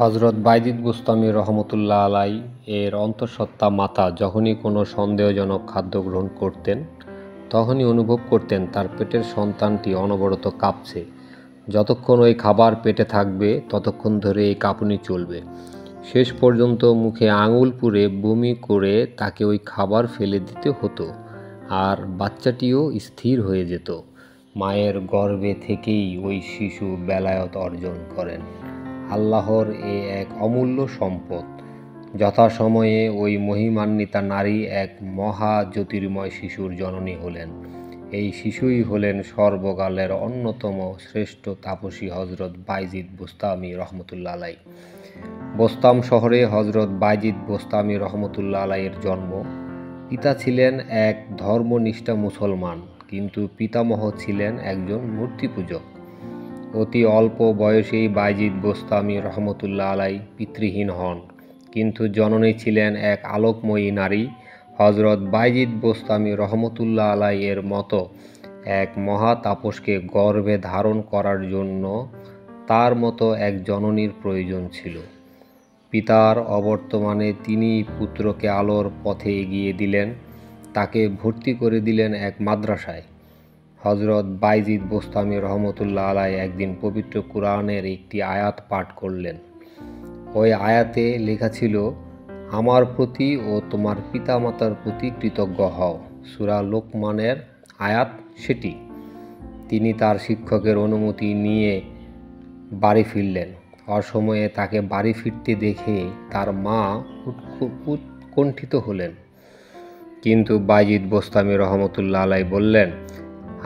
হযরত বায়জিদ বুস্তামি রহমতুল্লাহ আলাই এর অন্তঃসত্ত্বা মাতা যখনই কোনো সন্দেহজনক খাদ্য গ্রহণ করতেন, তখনই অনুভব করতেন তার পেটের সন্তানটি অনবরত কাঁপছে। যতক্ষণ ওই খাবার পেটে থাকবে ততক্ষণ ধরে এই কাঁপুনি চলবে। শেষ পর্যন্ত মুখে আঙুল পুরে বমি করে তাকে ওই খাবার ফেলে দিতে হতো, আর বাচ্চাটিও স্থির হয়ে যেত। মায়ের গর্ভে থেকেই ওই শিশু বেলায়েত অর্জন করেন। আল্লাহর এ এক অমূল্য সম্পদ। যথাসময়ে ওই মহিমান্বিতা নারী এক মহা জ্যোতির্ময় শিশুর জননী হলেন। এই শিশুই হলেন সর্বকালের অন্যতম শ্রেষ্ঠ তাপসী হযরত বায়জিদ বুস্তামি রহমতুল্লাহ আলাই। বোস্তাম শহরে হযরত বায়জিদ বুস্তামি রহমতুল্লাহ আলাইয়ের জন্ম। পিতা ছিলেন এক ধর্মনিষ্ঠা মুসলমান, কিন্তু পিতামহ ছিলেন একজন মূর্তিপূজক। অতি অল্প বয়সেই বায়জিদ বোস্তামি রহমতুল্লাহ আলাই পিতৃহীন হন, কিন্তু জননী ছিলেন এক আলোকময়ী নারী। হযরত বায়জিদ বোস্তামি রহমতুল্লাহ আলাই এর মতো এক মহা তাপসকে গর্ভে ধারণ করার জন্য তার মতো এক জননীর প্রয়োজন ছিল। পিতার অবর্তমানে তিনি পুত্রকে আলোর পথে এগিয়ে দিলেন, তাকে ভর্তি করে দিলেন এক মাদ্রাসায়। হযরত বায়জিদ বোস্তামি রহমতুল্লাহ আলাই একদিন পবিত্র কুরআনের একটি আয়াত পাঠ করলেন। ওই আয়াতে লেখা ছিল, আমার প্রতি ও তোমার পিতামাতার প্রতি কৃতজ্ঞ হও। সূরা লোকমানের আয়াত সেটি। তিনি তার শিক্ষকের অনুমতি নিয়ে বাড়ি ফিরলেন। অসময়ে তাকে বাড়ি ফিরতে দেখে তার মা উৎকণ্ঠিত হলেন, কিন্তু বায়জিদ বোস্তামি রহমতুল্লাহ আলাই বললেন,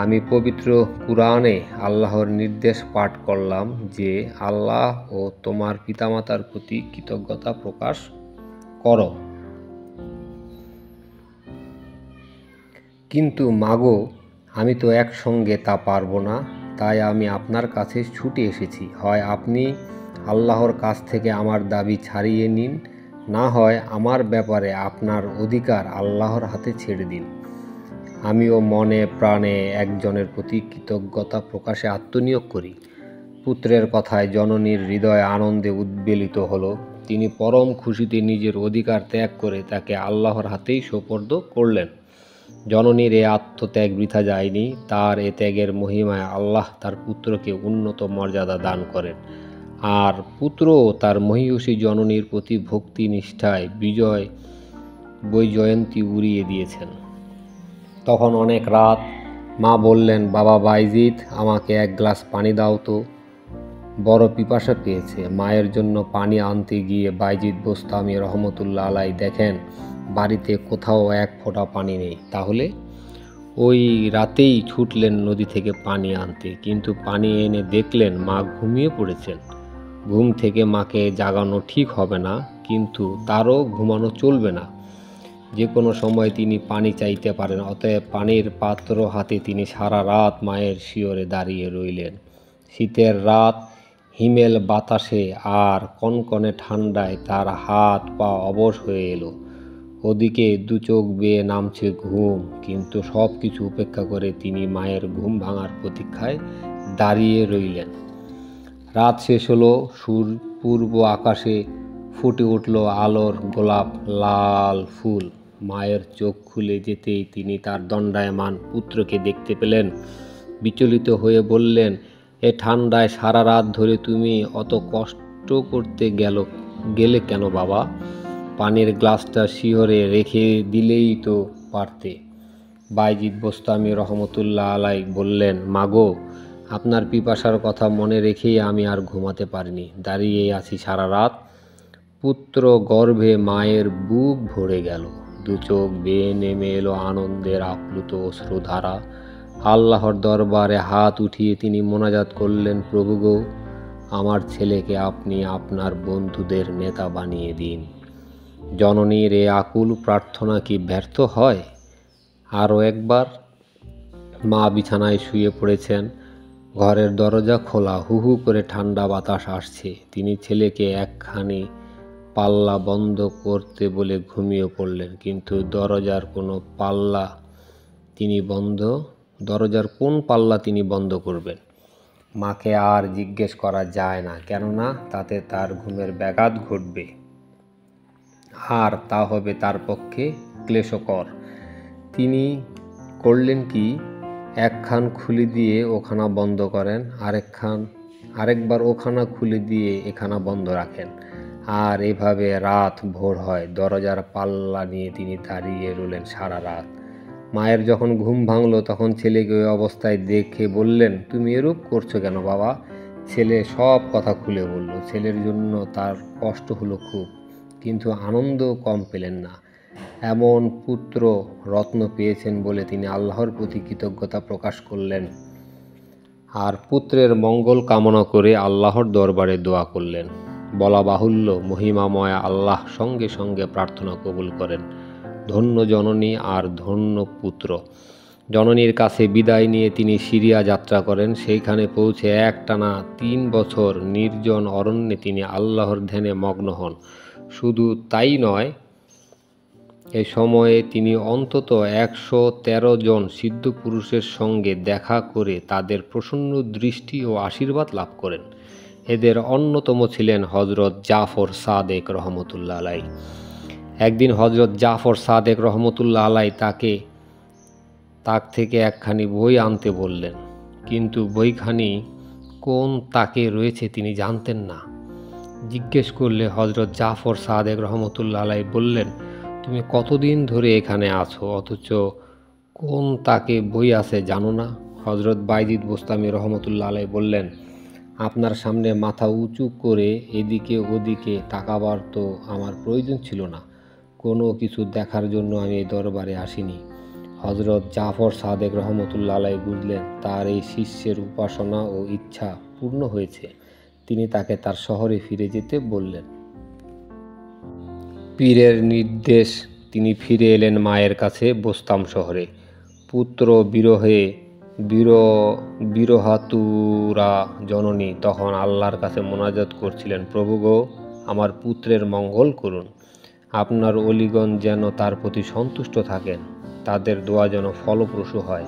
আমি পবিত্র কুরআনে আল্লাহর নির্দেশ পাঠ করলাম যে আল্লাহ ও তোমার পিতামাতার প্রতি কৃতজ্ঞতা প্রকাশ করো। কিন্তু মাগো, আমি তো একসঙ্গে তা পারবো না, তাই আমি আপনার কাছে ছুটে এসেছি। হয় আপনি আল্লাহর কাছ থেকে আমার দাবি ছাড়িয়ে নিন, না হয় আমার ব্যাপারে আপনার অধিকার আল্লাহর হাতে ছেড়ে দিন। আমিও মনে প্রাণে একজনের প্রতি কৃতজ্ঞতা প্রকাশে আত্মনিয়োগ করি। পুত্রের কথায় জননীর হৃদয় আনন্দে উদ্বেলিত হলো। তিনি পরম খুশিতে নিজের অধিকার ত্যাগ করে তাকে আল্লাহর হাতেই সোপর্দ করলেন। জননীর এ আত্মত্যাগ বৃথা যায়নি। তার এ ত্যাগের মহিমায় আল্লাহ তার পুত্রকে উন্নত মর্যাদা দান করেন, আর পুত্রও তার মহীয়সী জননীর প্রতি ভক্তি নিষ্ঠায় বৈজয়ন্তী উড়িয়ে দিয়েছেন। তখন অনেক রাত। মা বললেন, বাবা বায়জিদ, আমাকে এক গ্লাস পানি দাও তো, বড় পিপাসা পেয়েছে। মায়ের জন্য পানি আনতে গিয়ে বায়জিদ বোস্তামি রহমতুল্লাহ আলাই দেখেন বাড়িতে কোথাও এক ফোঁটা পানি নেই। তাহলে ওই রাতেই ছুটলেন নদী থেকে পানি আনতে, কিন্তু পানি এনে দেখলেন মা ঘুমিয়ে পড়েছেন। ঘুম থেকে মাকে জাগানো ঠিক হবে না, কিন্তু তারও ঘুমানো চলবে না। যে কোনো সময় তিনি পানি চাইতে পারেন। অতএব পানির পাত্র হাতে তিনি সারা রাত মায়ের শিয়রে দাঁড়িয়ে রইলেন। শীতের রাত, হিমেল বাতাসে আর কনকনে ঠান্ডায় তার হাত পা অবশ হয়ে এলো। ওদিকে দু চোখ বেয়ে নামছে ঘুম, কিন্তু সব কিছু উপেক্ষা করে তিনি মায়ের ঘুম ভাঙার প্রতীক্ষায় দাঁড়িয়ে রইলেন। রাত শেষ হলো। পূর্ব আকাশে ফুটে উঠল আলোর গোলাপ লাল ফুল। মায়ের চোখ খুলে যেতেই তিনি তার দণ্ডায়মান পুত্রকে দেখতে পেলেন। বিচলিত হয়ে বললেন, এ ঠান্ডায় সারা রাত ধরে তুমি অত কষ্ট করতে গেলে কেন বাবা? পানির গ্লাসটা শিহরে রেখে দিলেই তো পারতে। বায়জিদ বোস্তামি রহমতুল্লাহ আলাই বললেন, মাগো, আপনার পিপাসার কথা মনে রেখেই আমি আর ঘুমাতে পারিনি। দাঁড়িয়ে আছি সারা রাত। পুত্র গর্ভে মায়ের বুক ভরে গেল। দু চোখ বেয়ে নেমে এলো আনন্দের আপ্লুত অশ্রুধারা। আল্লাহর দরবারে হাত উঠিয়ে তিনি মোনাজাত করলেন, প্রভু গো, আমার ছেলেকে আপনি আপনার বন্ধুদের নেতা বানিয়ে দিন। জননীর এ আকুল প্রার্থনা কি ব্যর্থ হয়? আরও একবার। মা বিছানায় শুয়ে পড়েছেন। ঘরের দরজা খোলা, হু হু করে ঠান্ডা বাতাস আসছে। তিনি ছেলেকে একখানি পাল্লা বন্ধ করতে বলে ঘুমিয়ে পড়লেন, কিন্তু দরজার কোন পাল্লা তিনি বন্ধ করবেন? মাকে আর জিজ্ঞেস করা যায় না, কেননা তাতে তার ঘুমের ব্যাঘাত ঘটবে আর তা হবে তার পক্ষে ক্লেশকর। তিনি করলেন কি, একখান খুলে দিয়ে ওখানা বন্ধ করেন, আরেকবার ওখানা খুলে দিয়ে এখানা বন্ধ রাখেন, আর এভাবে রাত ভোর হয়। দরজার পাল্লা নিয়ে তিনি দাঁড়িয়ে রইলেন সারা রাত। মায়ের যখন ঘুম ভাঙল তখন ছেলেকে ওই অবস্থায় দেখে বললেন, তুমি এরূপ করছো কেন বাবা? ছেলে সব কথা খুলে বলল। ছেলের জন্য তার কষ্ট হলো খুব, কিন্তু আনন্দ কম পেলেন না। এমন পুত্র রত্ন পেয়েছেন বলে তিনি আল্লাহর প্রতি কৃতজ্ঞতা প্রকাশ করলেন আর পুত্রের মঙ্গল কামনা করে আল্লাহর দরবারে দোয়া করলেন। বলা বাহুল্য, মহিমাময় আল্লাহ সঙ্গে সঙ্গে প্রার্থনা কবুল করেন। ধন্য জননী আর ধন্য পুত্র। জননীর কাছে বিদায় নিয়ে তিনি সিরিয়া যাত্রা করেন। সেইখানে পৌঁছে একটানা 3 বছর নির্জন অরণ্যে তিনি আল্লাহর ধ্যানে মগ্ন হন। শুধু তাই নয়, এ সময়ে তিনি অন্তত 113 জন সিদ্ধ পুরুষের সঙ্গে দেখা করে তাদের প্রসন্ন দৃষ্টি ও আশীর্বাদ লাভ করেন। এদের অন্যতম ছিলেন হজরত জাফর সাদেক রহমতুল্লাহ আলাই। একদিন হজরত জাফর সাদেক রহমতুল্লাহ আলাই তাক থেকে একখানি বই আনতে বললেন, কিন্তু বইখানি কোন তাকে রয়েছে তিনি জানতেন না। জিজ্ঞেস করলে হজরত জাফর সাদেক রহমতুল্লাহ আলাই বললেন, তুমি কতদিন ধরে এখানে আছো, অথচ কোন তাকে বই আছে জানো না? হজরত বাইজিদ বোস্তামি রহমতুল্লাহ আলাই বললেন, আপনার সামনে মাথা উঁচু করে এদিকে ওদিকে তাকাবার তো আমার প্রয়োজন ছিল না। কোনো কিছু দেখার জন্য আমি এই দরবারে আসিনি। হজরত জাফর সাদেক রহমতুল্লাহ আলাই বুঝলেন তার এই শিষ্যের উপাসনা ও ইচ্ছা পূর্ণ হয়েছে। তিনি তাকে তার শহরে ফিরে যেতে বললেন। পীরের নির্দেশ তিনি ফিরে এলেন মায়ের কাছে বোস্তাম শহরে। পুত্র বিরহাতুরা জননী তখন আল্লাহর কাছে মোনাজাত করছিলেন, প্রভু গো, আমার পুত্রের মঙ্গল করুন। আপনার অলিগণ যেন তার প্রতি সন্তুষ্ট থাকেন, তাদের দোয়া যেন ফলপ্রসূ হয়।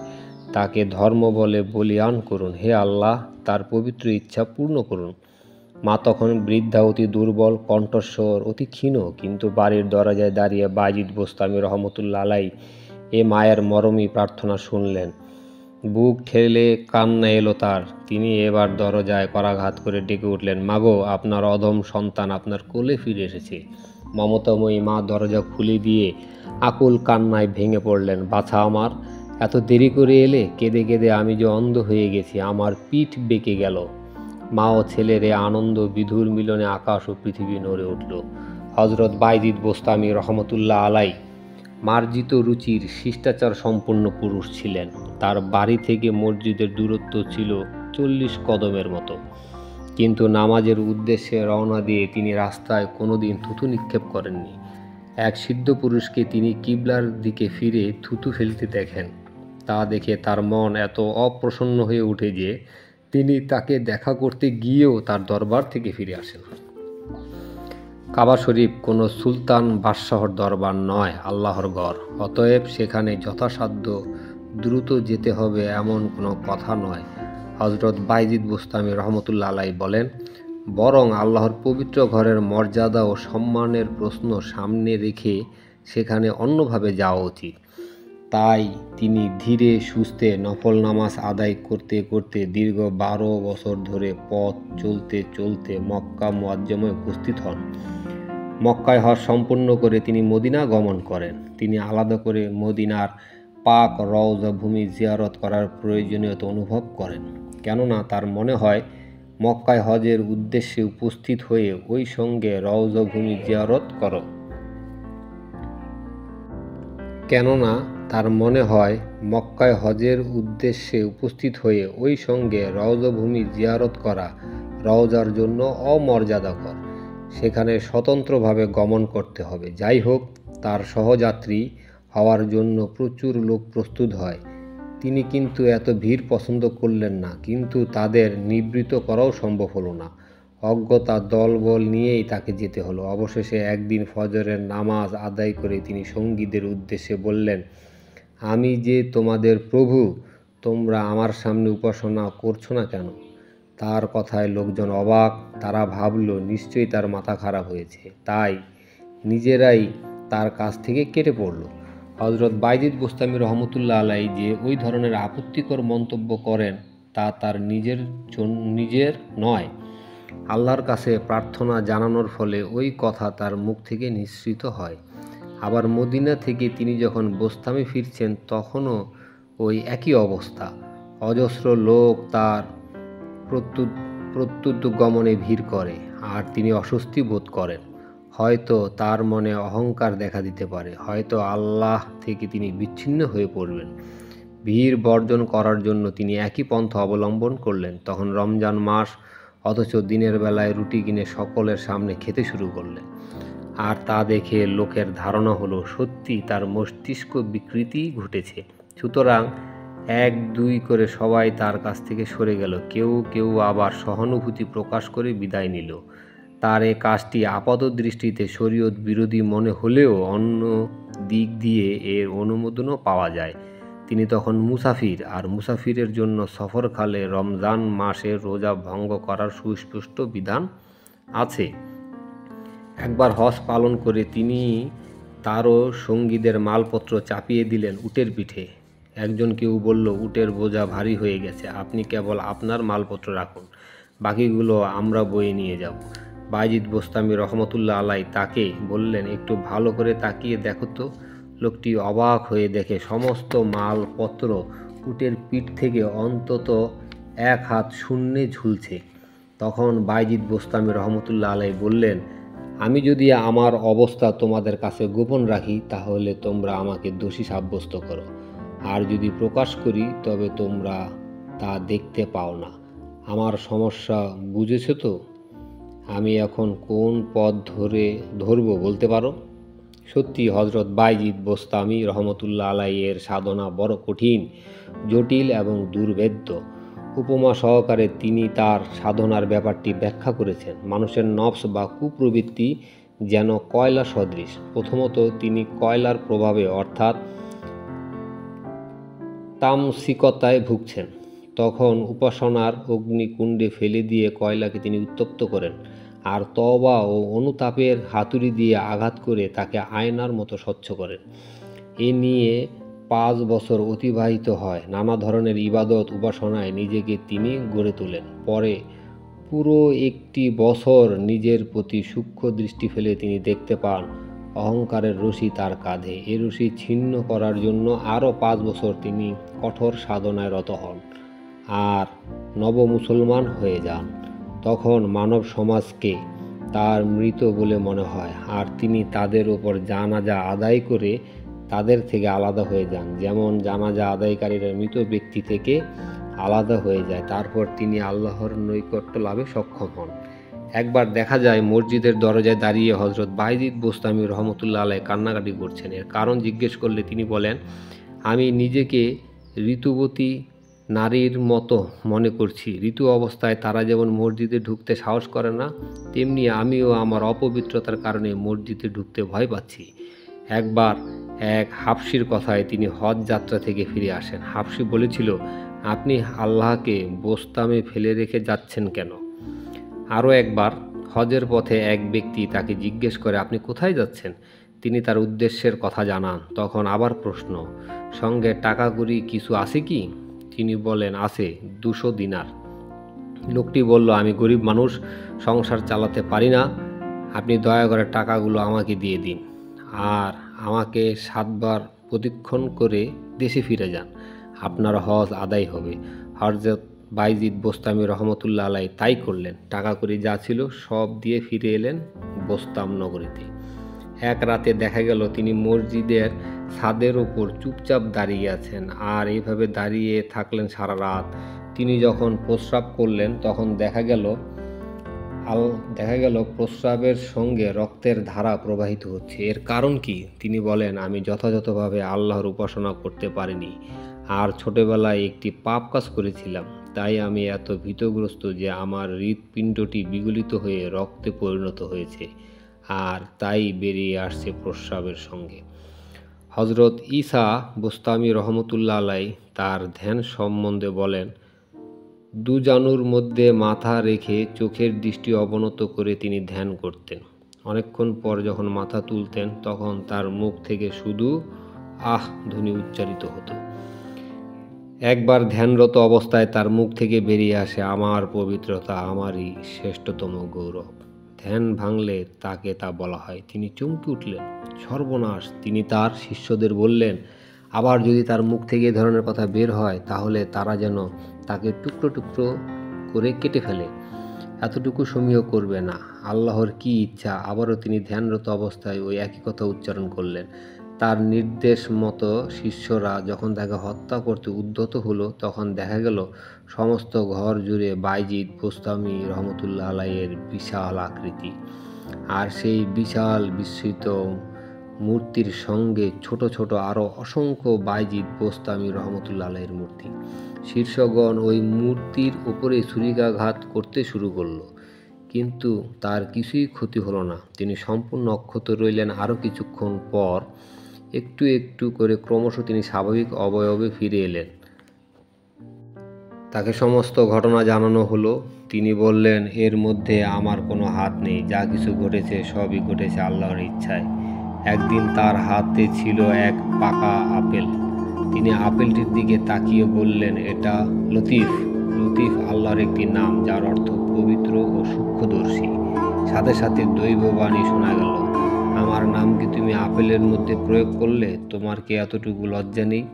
তাকে ধর্ম বলে বলিয়ান করুন। হে আল্লাহ, তার পবিত্র ইচ্ছা পূর্ণ করুন। মা তখন বৃদ্ধা, অতি দুর্বল, কণ্ঠস্বর অতি ক্ষীণ, কিন্তু বাড়ির দরজায় দাঁড়িয়ে বাইজিদ বোস্তামি রহমতুল্লাহ আলাই এ মায়ের মরমী প্রার্থনা শুনলেন। বুক ঠেলে কান্না এলো তার। তিনি এবার দরজায় করাঘাত করে ডেকে উঠলেন, মাগো, আপনার অধম সন্তান আপনার কোলে ফিরে এসেছে। মমতাময়ী মা দরজা খুলে দিয়ে আকুল কান্নায় ভেঙে পড়লেন, বাছা আমার, এত দেরি করে এলে? কেঁদে কেঁদে আমি যে অন্ধ হয়ে গেছি, আমার পিঠ বেঁকে গেল। মা ও ছেলের এ আনন্দ বিধুর মিলনে আকাশ ও পৃথিবী নড়ে উঠল। হজরত বাইজিদ বোস্তামি রহমতুল্লাহ আলাই মার্জিত রুচির শিষ্টাচার সম্পন্ন পুরুষ ছিলেন। তার বাড়ি থেকে মসজিদের দূরত্ব ছিল 40 কদমের মতো, কিন্তু নামাজের উদ্দেশ্যে রওনা দিয়ে তিনি রাস্তায় কোনোদিন থুতু নিক্ষেপ করেননি। এক সিদ্ধ পুরুষকে তিনি কিবলার দিকে ফিরে থুতু ফেলতে দেখেন। তা দেখে তার মন এত অপ্রসন্ন হয়ে ওঠে যে তিনি তাকে দেখা করতে গিয়েও তার দরবার থেকে ফিরে আসেন। কাবা শরীফ কোনো সুলতান বাদশাহর দরবার নয়, আল্লাহর ঘর। অতএব সেখানে যথাসাধ্য দ্রুত যেতে হবে এমন কোনো কথা নয়। হজরত বাইজিদ বোস্তামি রহমতুল্লাহ আলাই বলেন, বরং আল্লাহর পবিত্র ঘরের মর্যাদা ও সম্মানের প্রশ্ন সামনে রেখে সেখানে অন্যভাবে যাওয়া উচিত। তাই তিনি ধীরে সুস্থে নফল নামাজ আদায় করতে করতে দীর্ঘ 12 বছর ধরে পথ চলতে চলতে মক্কা মুআজ্জমে উপস্থিত হন। মক্কায় হজ সম্পূর্ণ করে তিনি মদিনা গমন করেন। তিনি আলাদা করে মদিনার পাক রওজা ভূমি জিয়ারত করার প্রয়োজনীয়তা অনুভব করেন, কেননা তার মনে হয় মক্কায় হজের উদ্দেশ্যে উপস্থিত হয়ে ওই সঙ্গে রওজা ভূমি জিয়ারত করো। কেননা তার মনে হয় মক্কায় হজের উদ্দেশ্যে উপস্থিত হয়ে ওই সঙ্গে রওজা ভূমি জিয়ারত করা রওজার জন্য অমর্যাদাকর। সেখানে স্বতন্ত্রভাবে গমন করতে হবে। যাই হোক, তার সহযাত্রী হওয়ার জন্য প্রচুর লোক প্রস্তুত হয়। তিনি কিন্তু এত ভিড় পছন্দ করলেন না, কিন্তু তাদের নিবৃত্ত করাও সম্ভব হলো না। অজ্ঞতা দলবল নিয়েই তাকে যেতে হলো। অবশেষে একদিন ফজরের নামাজ আদায় করে তিনি সঙ্গীদের উদ্দেশ্যে বললেন, আমি যে তোমাদের প্রভু, তোমরা আমার সামনে উপাসনা করছো না কেন? তার কথায় লোকজন অবাক। তারা ভাবল নিশ্চয়ই তার মাথা খারাপ হয়েছে, তাই নিজেরাই তার কাছ থেকে কেটে পড়ল। হযরত বায়জিদ বোস্তামি রহমতুল্লাহ আলাইহি যে ওই ধরনের আপত্তিকর মন্তব্য করেন তা তার নিজের নয়, আল্লাহর কাছে প্রার্থনা জানানোর ফলে ওই কথা তার মুখ থেকে নিঃসৃত হয়। আবার মদিনা থেকে তিনি যখন বোস্তামে ফিরছেন তখনও ওই একই অবস্থা। অজস্র লোক তার প্রত্যুত্গমনে ভিড় করে, আর তিনি অস্বস্তি বোধ করেন। হয়তো তার মনে অহংকার দেখা দিতে পারে, হয়তো আল্লাহ থেকে তিনি বিচ্ছিন্ন হয়ে পড়বেন। ভিড় বর্জন করার জন্য তিনি একই পন্থা অবলম্বন করলেন। তখন রমজান মাস, অথচ দিনের বেলায় রুটি কিনে সকলের সামনে খেতে শুরু করলেন। আর তা দেখে লোকের ধারণা হলো সত্যি তার মস্তিষ্ক বিকৃতি ঘটেছে। সুতরাং এক দুই করে সবাই তার কাছ থেকে সরে গেল। কেউ কেউ আবার সহানুভূতি প্রকাশ করে বিদায় নিল। তার এ কাজটি আপাতদৃষ্টিতে শরীয়ত বিরোধী মনে হলেও অন্য দিক দিয়ে এর অনুমোদনও পাওয়া যায়। তিনি তখন মুসাফির, আর মুসাফিরের জন্য সফরকালে রমজান মাসের রোজা ভঙ্গ করার সুস্পষ্ট বিধান আছে। একবার হজ পালন করে তিনি তারও সঙ্গীদের মালপত্র চাপিয়ে দিলেন উটের পিঠে। একজন কেউ বলল, উটের বোঝা ভারী হয়ে গেছে, আপনি কেবল আপনার মালপত্র রাখুন, বাকিগুলো আমরা বয়ে নিয়ে যাব। বায়জিদ বোস্তামি রহমতুল্লাহ আলাইহি তাকে বললেন, একটু ভালো করে তাকিয়ে দেখো তো। লোকটি অবাক হয়ে দেখে সমস্ত মালপত্র উটের পিঠ থেকে অন্তত 1 হাত শূন্যে ঝুলছে। তখন বায়জিদ বোস্তামি রহমতুল্লাহ আলাইহি বললেন, আমি যদি আমার অবস্থা তোমাদের কাছে গোপন রাখি তাহলে তোমরা আমাকে দোষী সাব্যস্ত করো, আর যদি প্রকাশ করি তবে তোমরা তা দেখতে পাও না। আমার সমস্যা বুঝেছ তো? আমি এখন কোন পথ ধরব বলতে পারো? সত্যি হযরত বায়জিদ বোস্তামি রহমতুল্লাহ আলাইহি এর সাধনা বড় কঠিন, জটিল এবং দুর্ভেদ্য। উপমা সহকারে তিনি তার সাধনার ব্যাপারটি ব্যাখ্যা করেছেন। মানুষের নফস বা কুপ্রবৃত্তি যেন কয়লা সদৃশ। প্রথমত তিনি কয়লার প্রভাবে অর্থাৎ তামসিকতায় ভুগছেন। তখন উপাসনার অগ্নিকুণ্ডে ফেলে দিয়ে কয়লাকে তিনি উত্তপ্ত করেন, আর তওবা ও অনুতাপের হাতুড়ি দিয়ে আঘাত করে তাকে আয়নার মতো স্বচ্ছ করেন। এ নিয়ে 5 বছর অতিবাহিত হয়। নানা ধরনের ইবাদত উপাসনায় নিজেকে তিনি গড়ে তোলেন। পরে পুরো 1 বছর নিজের প্রতি সূক্ষ্ম দৃষ্টি ফেলে তিনি দেখতে পান অহংকারের রশি তার কাঁধে। এ রশি ছিন্ন করার জন্য আরও 5 বছর তিনি কঠোর সাধনায় রত হন আর নব মুসলমান হয়ে যান। তখন মানব সমাজকে তার মৃত বলে মনে হয়, আর তিনি তাদের ওপর জানাজা আদায় করে তাদের থেকে আলাদা হয়ে যান, যেমন জানাজা আদায়কারীরা মৃত ব্যক্তি থেকে আলাদা হয়ে যায়। তারপর তিনি আল্লাহর নৈকট্য লাভে সক্ষম হন। একবার দেখা যায় মসজিদের দরজায় দাঁড়িয়ে হযরত বায়জিদ বোস্তামি রহমতুল্লাহ আলাইহি কান্নাকাটি করছেন। এর কারণ জিজ্ঞেস করলে তিনি বলেন, আমি নিজেকে ঋতুবতী নারীর মতো মনে করছি। ঋতু অবস্থায় তারা যেমন মসজিদে ঢুকতে সাহস করে না, তেমনি আমিও আমার অপবিত্রতার কারণে মসজিদে ঢুকতে ভয় পাচ্ছি। একবার এক হাবশির কথায় তিনি হজ যাত্রা থেকে ফিরে আসেন। হাবশি বলেছিল, আপনি আল্লাহকে বোস্তামে ফেলে রেখে যাচ্ছেন কেন? আরও একবার হজের পথে এক ব্যক্তি তাকে জিজ্ঞেস করে, আপনি কোথায় যাচ্ছেন? তিনি তার উদ্দেশ্যের কথা জানান। তখন আবার প্রশ্ন, সঙ্গে টাকা কড়ি কিছু আছে কি? তিনি বলেন, আছে 200 দিনার। লোকটি বলল, আমি গরিব মানুষ, সংসার চালাতে পারি না, আপনি দয়া করে টাকাগুলো আমাকে দিয়ে দিন, আর আমাকে 7 বার প্রদক্ষিণ করে দেশে ফিরে যান, আপনার হজ আদায় হবে। হযরত বায়জিদ বোস্তামি রহমতুল্লাহ আলাইহি তাই করলেন। টাকা কড়ি যা ছিল সব দিয়ে ফিরে এলেন বোস্তাম নগরীতে। এক রাতে দেখা গেল তিনি মসজিদের ছাদের ওপর চুপচাপ দাঁড়িয়ে আছেন, আর এইভাবে দাঁড়িয়ে থাকলেন সারা রাত। তিনি যখন প্রস্রাব করলেন তখন দেখা গেল প্রস্রাবের সঙ্গে রক্তের ধারা প্রবাহিত হচ্ছে। এর কারণ কি? তিনি বলেন, আমি যথাযথভাবে আল্লাহর উপাসনা করতে পারিনি, আর ছোটবেলায় একটি পাপ কাজ করেছিলাম, তাই আমি এত ভীতগ্রস্ত যে আমার হৃৎপিণ্ডটি বিগলিত হয়ে রক্তে পরিণত হয়েছে, আর তাই বেরিয়ে আসছে প্রস্রাবের সঙ্গে। হযরত ঈসা বোস্তামি রহমতুল্লাহ আলাইহি তার ধ্যান সম্বন্ধে বলেন, দুজানুর মধ্যে মাথা রেখে চোখের দৃষ্টি অবনত করে তিনি ধ্যান করতেন। অনেকক্ষণ পর যখন মাথা তুলতেন তখন তার মুখ থেকে শুধু আহ ধ্বনি উচ্চারিত হতো। একবার ধ্যানরত অবস্থায় তার মুখ থেকে বেরিয়ে আসে, আমার পবিত্রতা আমারই শ্রেষ্ঠতম গৌরব। ধ্যান ভাঙলে তাকে তা বলা হয়। তিনি চমকে উঠলেন, সর্বনাশ! তিনি তার শিষ্যদের বললেন, আবার যদি তার মুখ থেকে এ ধরনের কথা বের হয় তাহলে তারা যেন তাকে টুকরো টুকরো করে কেটে ফেলে, এতটুকু সমীহ করবে না। আল্লাহর কি ইচ্ছা! আবারও তিনি ধ্যানরত অবস্থায় ওই একই কথা উচ্চারণ করলেন। তার নির্দেশ মতো শিষ্যরা যখন তাকে হত্যা করতে উদ্যত হলো তখন দেখা গেল সমস্ত ঘর জুড়ে বাইজিদ বোস্তামি রহমতুল্লাহ আলাইয়ের বিশাল আকৃতি, আর সেই বিশাল বিস্মৃত মূর্তির সঙ্গে ছোট ছোট আরও অসংখ্য বাইজিদ বোস্তামি রহমতুল্লাহ আলাইয়ের মূর্তি। শীর্ষগণ ওই মূর্তির উপরে ছুরিকাঘাত করতে শুরু করলো, কিন্তু তার কিছুই ক্ষতি হলো না। তিনি সম্পূর্ণ অক্ষত রইলেন। আরও কিছুক্ষণ পর একটু একটু করে ক্রমশ তিনি স্বাভাবিক অবয়বে ফিরে এলেন। তাকে সমস্ত ঘটনা জানানো হলো। তিনি বললেন, এর মধ্যে আমার কোনো হাত নেই, যা কিছু ঘটেছে সবই ঘটেছে আল্লাহর ইচ্ছায়। একদিন তার হাতে ছিল এক পাকা আপেল। তিনি আপেলটির দিকে তাকিয়ে বললেন, এটা লতিফ। লতিফ আল্লাহর একটি নাম, যার অর্থ পবিত্র ও সূক্ষ্মদর্শী। সাথে সাথে দৈববাণী শোনা গেল, আমার নাম কি তুমি আপেলের মধ্যে প্রয়োগ করলে? তোমার কি এতটুকু লজ্জা নেই?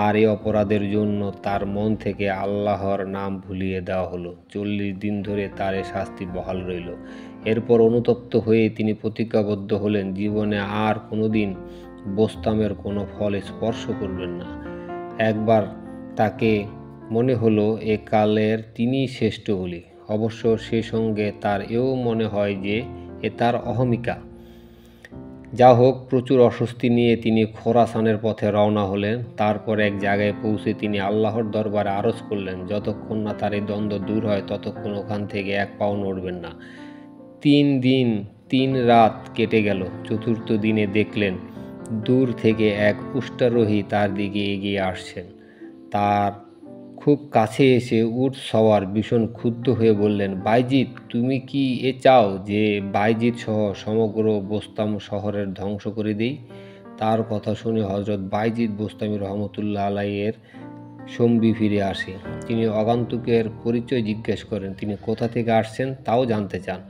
আর এই অপরাধের জন্য তার মন থেকে আল্লাহর নাম ভুলিয়ে দেওয়া হলো। 40 দিন ধরে তার এ শাস্তি বহাল রইল। এরপর অনুতপ্ত হয়ে তিনি প্রতিজ্ঞাবদ্ধ হলেন, জীবনে আর কোনোদিন বোস্তামের কোনো ফল স্পর্শ করবেন না। একবার তাকে মনে হলো এ কালের তিনিই শ্রেষ্ঠ ওলি। অবশ্য সে সঙ্গে তার এও মনে হয় যে এ তার অহমিকা। যা হোক, প্রচুর অস্বস্তি নিয়ে তিনি খোরাসানের পথে রওনা হলেন। তারপর এক জায়গায় পৌঁছে তিনি আল্লাহর দরবারে আরজ করলেন, যতক্ষণ না তার এই দ্বন্দ্ব দূর হয় ততক্ষণ ওখান থেকে এক পাও নড়বেন না। 3 দিন 3 রাত কেটে গেল। চতুর্থ দিনে দেখলেন দূর থেকে এক উষ্ট্রারোহী তার দিকে এগিয়ে আসছেন। তার খুব কাছে এসে উট সওয়ার ভীষণ ক্ষুব্ধ হয়ে বললেন, বাইজিদ, তুমি কি এ চাও যে বাইজিদ সহ সমগ্র বোস্তাম শহরের ধ্বংস করে দেই? তার কথা শুনে হজরত বাইজিদ বোস্তামি রহমতুল্লাহ আলাইয়ের সম্বি ফিরে আসে। তিনি আগন্তুকের পরিচয় জিজ্ঞেস করেন, তিনি কোথা থেকে আসছেন তাও জানতে চান।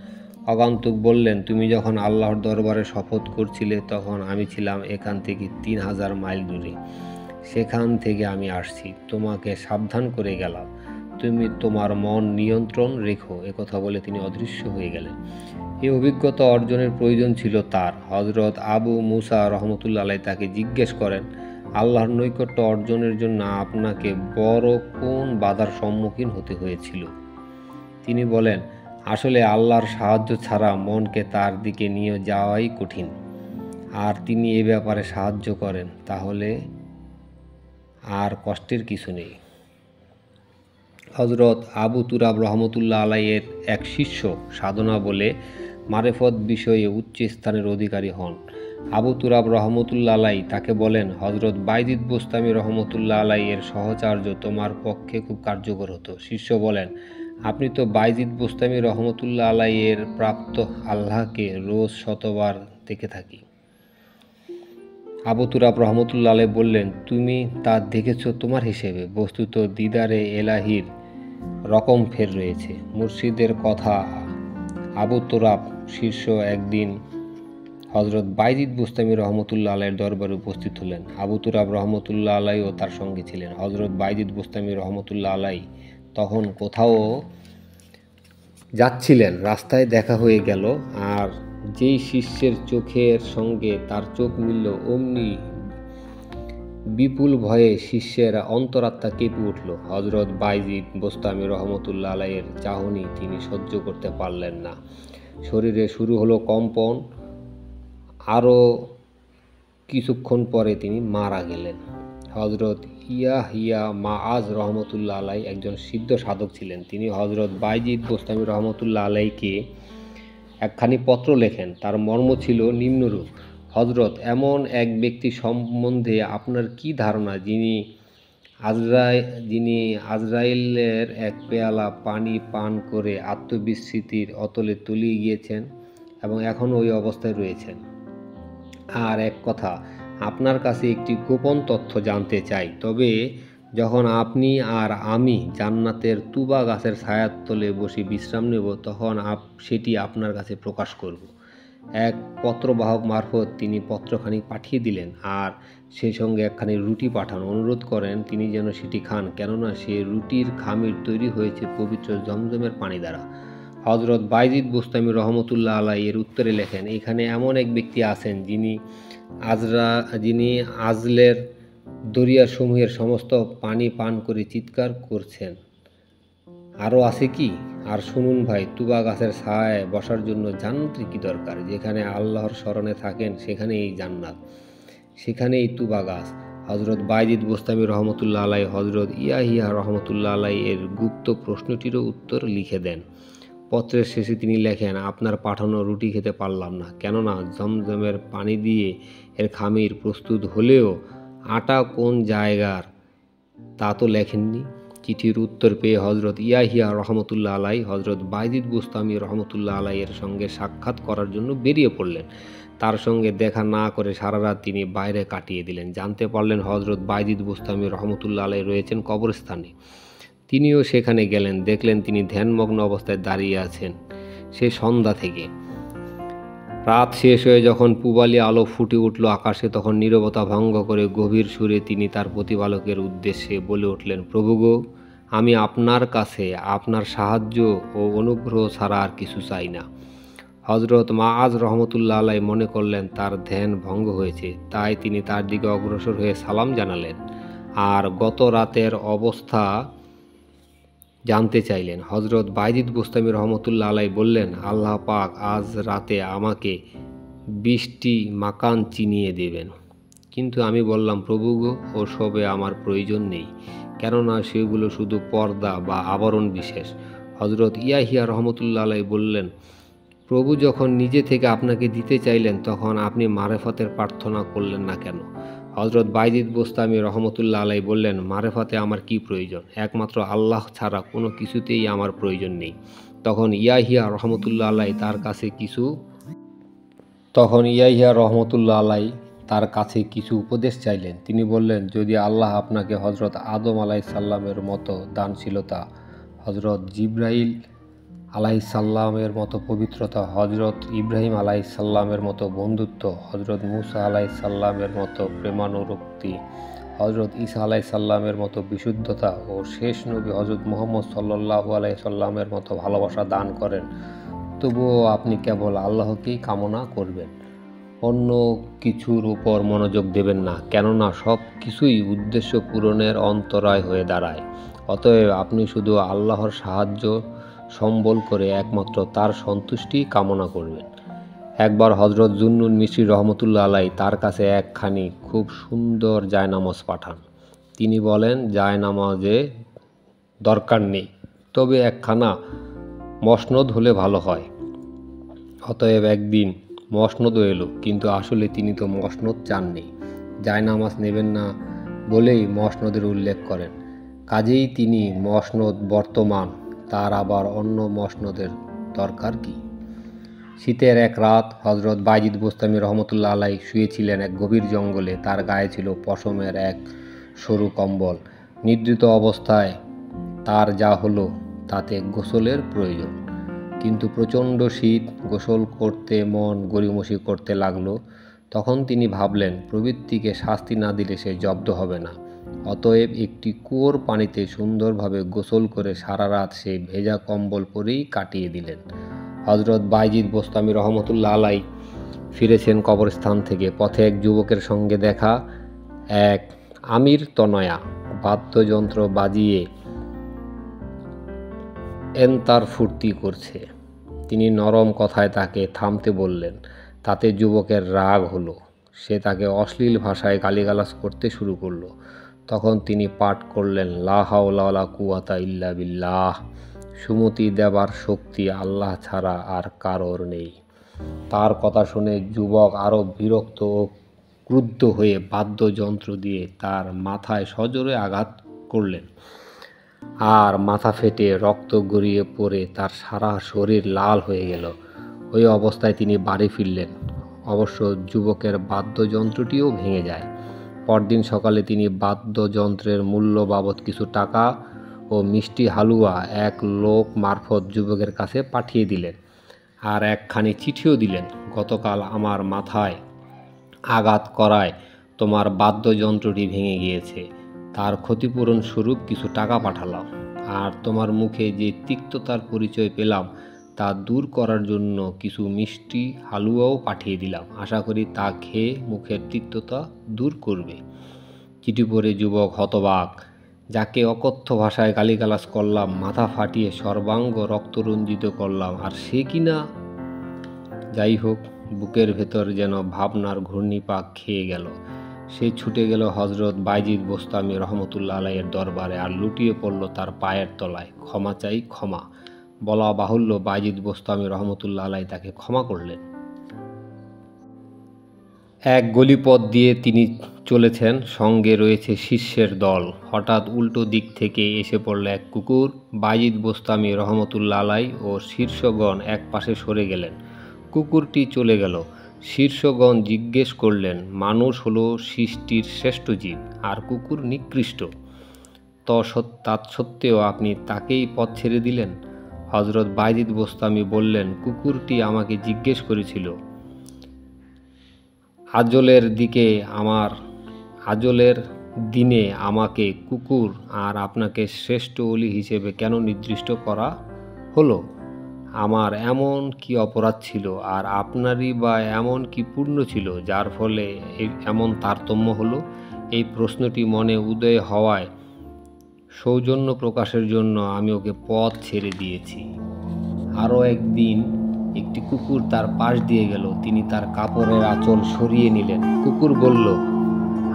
আগন্তুক বললেন, তুমি যখন আল্লাহর দরবারে শপথ করছিলে তখন আমি ছিলাম এখান থেকে 3000 মাইল দূরে। সেখান থেকে আমি আসছি, তোমাকে সাবধান করে গেলাম, তুমি তোমার মন নিয়ন্ত্রণ রেখো। একথা বলে তিনি অদৃশ্য হয়ে গেলেন। এই অভিজ্ঞতা অর্জনের প্রয়োজন ছিল তার। হজরত আবু মুসা রহমতুল্লাহ আলাইহি তাকে জিজ্ঞেস করেন, আল্লাহর নৈকট্য অর্জনের জন্য আপনাকে বড় কোন বাধার সম্মুখীন হতে হয়েছিল? তিনি বলেন, আসলে আল্লাহর সাহায্য ছাড়া মনকে তার দিকে নিয়ে যাওয়াই কঠিন, আর তিনি এ ব্যাপারে সাহায্য করেন তাহলে আর কষ্টের কিছু নেই। হজরত আবু তুরাব রহমতুল্লাহ আলাইয়ের এক শিষ্য সাধনা বলে মারেফত বিষয়ে উচ্চ স্থানের অধিকারী হন। আবু তুরাব রহমতুল্লাহ আলাই তাকে বলেন, হজরত বাইজিদ বোস্তামি রহমতুল্লাহ আলাইয়ের সহচার্য তোমার পক্ষে খুব কার্যকর হতো। শিষ্য বলেন, আপনি তো বাইজিদ বোস্তামি রহমতুল্লাহ আলাইয়ের প্রাপ্ত আল্লাহকে রোজ শতবার দেখে থাকি। আবু তুরাব রহমতুল্লাহ আলাইহি বললেন, তুমি তা দেখেছ তোমার হিসেবে, বস্তুত দিদারে এলাহির রকম ফের রয়েছে। মুর্শিদের কথা। আবু তুরাব শীর্ষ একদিন হজরত বাইজিদ বোস্তামি রহমতুল্লাহ আলাইয়ের দরবারে উপস্থিত হলেন। আবু তুরাব রহমতুল্লাহ আলাইও তার সঙ্গে ছিলেন। হজরত বাইজিদ বোস্তামি রহমতুল্লাহ আলাই তখন কোথাও যাচ্ছিলেন, রাস্তায় দেখা হয়ে গেল, আর যেই শিষ্যের চোখের সঙ্গে তার চোখ মিলল অমনি বিপুল ভয়ে শিষ্যের অন্তরাত্মা কেঁপে উঠল। হজরত বাইজিদ বোস্তামি রহমতুল্লাহ আলাইয়ের চাহনি তিনি সহ্য করতে পারলেন না। শরীরে শুরু হলো কম্পন। আরও কিছুক্ষণ পরে তিনি মারা গেলেন। হজরত ইয়াহিয়া মাআজ রহমতুল্লাহ আলাই একজন সিদ্ধ সাধক ছিলেন। তিনি হজরত বাইজিদ বোস্তামি রহমতুল্লাহ আলাইকে একখানি পত্র লেখেন। তার মর্ম ছিল নিম্নরূপ, হজরত, এমন এক ব্যক্তি সম্বন্ধে আপনার কি ধারণা যিনি যিনি আজরাইলের এক পেয়ালা পানি পান করে আত্মবিস্মৃতির অতলে তলিয়ে গিয়েছেন এবং এখনও ওই অবস্থায় রয়েছেন। আর এক কথা, আপনার কাছে একটি গোপন তথ্য জানতে চাই। তবে যখন আপনি আর আমি জান্নাতের তুবা গাছের ছায়ার তলে বসে বিশ্রাম নেব, তখন সেটি আপনার কাছে প্রকাশ করব। এক পত্রবাহক মারফত তিনি পত্রখানি পাঠিয়ে দিলেন আর সেই সঙ্গে একখানি রুটি পাঠান। অনুরোধ করেন তিনি যেন সেটি খান, কেননা সে রুটির খামির তৈরি হয়েছে পবিত্র জমজমের পানি দ্বারা। হজরত বাইজিদ বুস্তামি রহমতুল্লাহ আলাই এর উত্তরে লেখেন, এখানে এমন এক ব্যক্তি আছেন যিনি আজলের দরিয়াসমূহের সমস্ত পানি পান করে চিৎকার করছেন। আরও আছে কি? আর শুনুন ভাই, তুবা গাছের ছায়ায় বসার জন্য জান্নাতের কি দরকার? যেখানে আল্লাহর স্মরণে থাকেন সেখানেই জান্নাত, সেখানেই তুবা গাছ। হজরত বাইজিদ বুস্তামি রহমতুল্লাহ আলাই হজরত ইয়াহিয়া রহমতুল্লাহ আলাই এর গুপ্ত প্রশ্নটিরও উত্তর লিখে দেন। পত্রের শেষে তিনি লেখেন, আপনার পাঠানো রুটি খেতে পারলাম না, কেননা জমজমের পানি দিয়ে এর খামির প্রস্তুত হলেও আটা কোন জায়গার তা তো লেখেননি। চিঠির উত্তর পেয়ে হজরত ইয়াহিয়া রহমতুল্লাহ আলাই হজরত বাইজিদ বুস্তামি রহমতুল্লাহ আলাই এর সঙ্গে সাক্ষাৎ করার জন্য বেরিয়ে পড়লেন। তার সঙ্গে দেখা না করে সারা রাত তিনি বাইরে কাটিয়ে দিলেন। জানতে পারলেন হজরত বাইজিদ বুস্তামি রহমতুল্লাহ আলাই রয়েছেন কবরস্থানে। তিনিও সেখানে গেলেন, দেখলেন তিনি ধ্যানমগ্ন অবস্থায় দাঁড়িয়ে আছেন সে সন্ধ্যা থেকে। রাত শেষ হয়ে যখন পূবালি আলো ফুটে উঠল আকাশে, তখন নীরবতা ভঙ্গ করে গভীর সুরে তিনি তার প্রতিপালকের উদ্দেশ্যে বলে উঠলেন, প্রভু গো, আমি আপনার কাছে আপনার সাহায্য ও অনুগ্রহ ছাড়া আর কিছু চাই না। হজরত মাআজ রহমতুল্লাহ আলাই মনে করলেন তার ধ্যান ভঙ্গ হয়েছে, তাই তিনি তার দিকে অগ্রসর হয়ে সালাম জানালেন আর গত রাতের অবস্থা জানতে চাইলেন। হজরত বাইজিদ বুস্তামি রহমতুল্লাহ আলাই বললেন, আল্লাহ পাক আজ রাতে আমাকে 20টি মাকান চিনিয়ে দেবেন। কিন্তু আমি বললাম, প্রভু গো, ওসবে আমার প্রয়োজন নেই, কেননা সেগুলো শুধু পর্দা বা আবরণ বিশেষ। হজরত ইয়াহিয়া রহমতুল্লাহ আলাই বললেন, প্রভু যখন নিজে থেকে আপনাকে দিতে চাইলেন, তখন আপনি মারেফতের প্রার্থনা করলেন না কেন? হজরত বাইজিদ বুস্তামি রহমতুল্লাহ আলাই বললেন, মারেফাতে আমার কি প্রয়োজন? একমাত্র আল্লাহ ছাড়া কোনো কিছুতেই আমার প্রয়োজন নেই। তখন ইয়াহিয়া রহমতুল্লাহ আলাই তার কাছে কিছু উপদেশ চাইলেন। তিনি বললেন, যদি আল্লাহ আপনাকে হজরত আদম আলাইসাল্লামের মতো দানশীলতা, হজরত জিব্রাইল আলাইসাল্লামের মতো পবিত্রতা, হজরত ইব্রাহিম আলাইসাল্লামের মতো বন্ধুত্ব, হজরত মুসা আলাইসাল্লামের মতো প্রেমানুরক্তি, হজরত ঈসা আলাইসাল্লামের মতো বিশুদ্ধতা ও শেষ নবী হজরত মুহাম্মদ সাল্লাল্লাহু আলাইসাল্লামের মতো ভালোবাসা দান করেন, তবুও আপনি কেবল আল্লাহকেই কামনা করবেন, অন্য কিছুর উপর মনোযোগ দেবেন না, কেননা সব কিছুই উদ্দেশ্য পূরণের অন্তরায় হয়ে দাঁড়ায়। অতএব আপনি শুধু আল্লাহর সাহায্য সম্বল করে একমাত্র তার সন্তুষ্টি কামনা করবেন। একবার হজরত জুন্নুন মিশরি রহমতুল্লাহ আলাই তার কাছে একখানি খুব সুন্দর জায়নামাজ পাঠান। তিনি বলেন, জায়নামাজে দরকার নেই, তবে একখানা মসনদ হলে ভালো হয়। অতএব একদিন মসনদও এলো, কিন্তু আসলে তিনি তো মসনদ চাননি, জায়নামাজ নেবেন না বলেই মসনদের উল্লেখ করেন। কাজেই তিনি মসনদ বর্তমান, তার আবার অন্য মসনদের দরকার কি? শীতের এক রাত হজরত বাইজিদ বুস্তামি রহমতুল্লাহ আলাই শুয়েছিলেন এক গভীর জঙ্গলে। তার গায়ে ছিল পশমের এক সরু কম্বল। নিদ্রিত অবস্থায় তার যা হলো তাতে গোসলের প্রয়োজন, কিন্তু প্রচণ্ড শীত, গোসল করতে মন গড়িমসি করতে লাগলো। তখন তিনি ভাবলেন, প্রবৃত্তিকে শাস্তি না দিলে সে জব্দ হবে না। অতএব একটি কুয়োর পানিতে সুন্দরভাবে গোসল করে সারা রাত সেই ভেজা কম্বল পরেই কাটিয়ে দিলেন। হজরত বাইজিদ বুস্তামি রহমতুল্লাহ আলাই ফিরেছেন কবরস্থান থেকে। পথে এক যুবকের সঙ্গে দেখা। এক আমির তনয়া বাদ্যযন্ত্র বাজিয়ে তার ফুর্তি করছে। তিনি নরম কথায় তাকে থামতে বললেন। তাতে যুবকের রাগ হলো। সে তাকে অশ্লীল ভাষায় গালিগালাজ করতে শুরু করলো। তখন তিনি পাঠ করলেন, লা হাওলা ওয়ালা কুওয়াতা ইল্লা বিল্লাহ, সুমতি দেবার শক্তি আল্লাহ ছাড়া আর কারোর নেই। তার কথা শুনে যুবক আরও বিরক্ত ও ক্রুদ্ধ হয়ে বাদ্যযন্ত্র দিয়ে তার মাথায় সজোরে আঘাত করলেন আর মাথা ফেটে রক্ত গড়িয়ে পড়ে তার সারা শরীর লাল হয়ে গেল। ওই অবস্থায় তিনি বাড়ি ফিরলেন। অবশ্য যুবকের বাদ্যযন্ত্রটিও ভেঙে যায়। পরদিন সকালে তিনি বাদ্যযন্ত্রের মূল্য বাবদ কিছু টাকা ও মিষ্টি হালুয়া এক লোক মারফত যুবকের কাছে পাঠিয়ে দিলেন আর একখানি চিঠিও দিলেন। গতকাল আমার মাথায় আঘাত করায় তোমার বাদ্যযন্ত্রটি ভেঙে গিয়েছে, তার ক্ষতিপূরণ স্বরূপ কিছু টাকা পাঠালাম। আর তোমার মুখে যে তিক্ততার পরিচয় পেলাম তা দূর করার জন্য কিছু মিষ্টি হালুয়াও পাঠিয়ে দিলাম। আশা করি তা খেয়ে মুখের তিক্ততা দূর করবে। চিঠি পড়ে যুবক হতবাক। যাকে অকথ্য ভাষায় গালিগালাজ করলাম, মাথা ফাটিয়ে সর্বাঙ্গ রক্তরঞ্জিত করলাম, আর সে কিনা। যাই হোক, বুকের ভেতর যেন ভাবনার ঘূর্ণিপাক খেয়ে গেল। সে ছুটে গেল হজরত বাইজিদ বোস্তামি রহমতুল্লাহ আলাইয়ের দরবারে আর লুটিয়ে পড়ল তার পায়ের তলায়। ক্ষমা চাই, ক্ষমা। বলা বাহুল্য, বাইজিদ বোস্তামি রহমতুল্লাহ আলাই তাকে ক্ষমা করলেন। এক গলিপথ দিয়ে তিনি চলেছেন, সঙ্গে রয়েছে শিষ্যের দল। হঠাৎ উল্টো দিক থেকে এসে পড়ল এক কুকুর। বাইজিদ বোস্তামি রহমতুল্লাহ আলাই ও শীর্ষগণ এক পাশে সরে গেলেন। কুকুরটি চলে গেল। শীর্ষগণ জিজ্ঞেস করলেন, মানুষ হলো সৃষ্টির শ্রেষ্ঠ জীব আর কুকুর নিকৃষ্ট, তৎসত্ত্বেও আপনি তাকেই পথ ছেড়ে দিলেন। হজরত বাইজিদ বোস্তামি বললেন, কুকুরটি আমাকে জিজ্ঞেস করেছিল আজলের দিনে আমাকে কুকুর আর আপনাকে শ্রেষ্ঠ ওলি হিসেবে কেন নির্দিষ্ট করা হলো? আমার এমন কি অপরাধ ছিল আর আপনারই বা এমন কি পুণ্য ছিল যার ফলে এমন তারতম্য হলো? এই প্রশ্নটি মনে উদয় হওয়ায় সৌজন্য প্রকাশের জন্য আমি ওকে পথ ছেড়ে দিয়েছি। আরও একদিন একটি কুকুর তার পাশ দিয়ে গেল। তিনি তার কাপড়ের আঁচল সরিয়ে নিলেন। কুকুর বলল,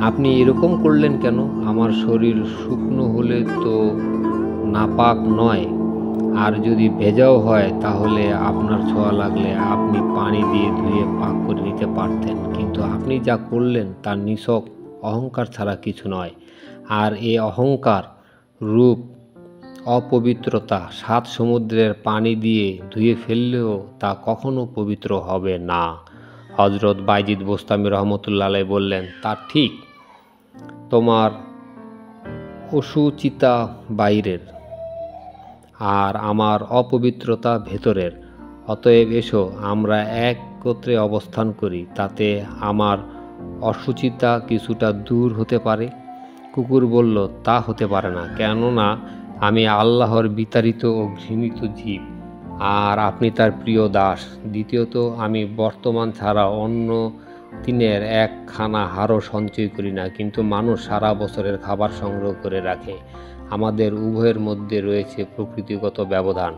আপনি এরকম করলেন কেন? আমার শরীর শুকনো হলে তো নাপাক নয়, আর যদি ভেজাও হয় তাহলে আপনার ছোঁয়া লাগলে আপনি পানি দিয়ে ধুয়ে পাক করে নিতে পারতেন। কিন্তু আপনি যা করলেন তা নিছক অহংকার ছাড়া কিছু নয়। আর এ অহংকার রূপ অপবিত্রতা 7 সমুদ্রের পানি দিয়ে ধুয়ে ফেললেও তা কখনো পবিত্র হবে না। হজরত বাইজিদ বোস্তামি রহমতুল্লাহ আলাইহি বললেন, তা ঠিক, তোমার অশুচিতা বাইরের আর আমার অপবিত্রতা ভেতরের। অতএব এসো আমরা একত্রে অবস্থান করি, তাতে আমার অশুচিতা কিছুটা দূর হতে পারে। কুকুর বলল, তা হতে পারে না, কেননা আমি আল্লাহর বিতাড়িত ও ঘৃণিত জীব আর আপনি তার প্রিয় দাস। দ্বিতীয়ত, আমি বর্তমান ছাড়া অন্য দিনের একখানা হাড়ও সঞ্চয় করি না, কিন্তু মানুষ সারা বছরের খাবার সংগ্রহ করে রাখে। আমাদের উভয়ের মধ্যে রয়েছে প্রকৃতিগত ব্যবধান।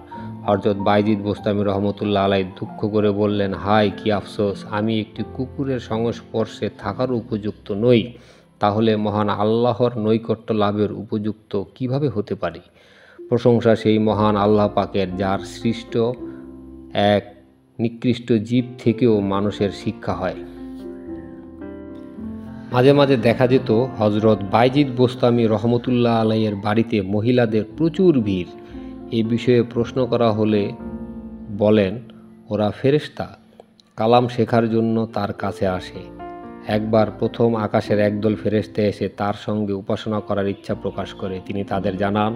হযরত বাইজিদ বোস্তামি রহমতুল্লাহ আলাইহি দুঃখ করে বললেন, হায় কি আফসোস, আমি একটি কুকুরের সংস্পর্শে থাকার উপযুক্ত নই। তাহলে মহান আল্লাহর নৈকট্য লাভের উপযুক্ত কিভাবে হতে পারি? প্রশংসা সেই মহান আল্লাহ পাকের, যার সৃষ্ট এক নিকৃষ্ট জীব থেকেও মানুষের শিক্ষা হয়। মাঝে মাঝে দেখা যেত হযরত বাইজিদ বোস্তামি রহমতুল্লাহ আলাইয়ের বাড়িতে মহিলাদের প্রচুর ভিড়। এ বিষয়ে প্রশ্ন করা হলে বলেন, ওরা ফেরেশতা, কালাম শেখার জন্য তার কাছে আসে। একবার প্রথম আকাশের একদল ফেরেশতা এসে তার সঙ্গে উপাসনা করার ইচ্ছা প্রকাশ করে। তিনি তাদের জানান,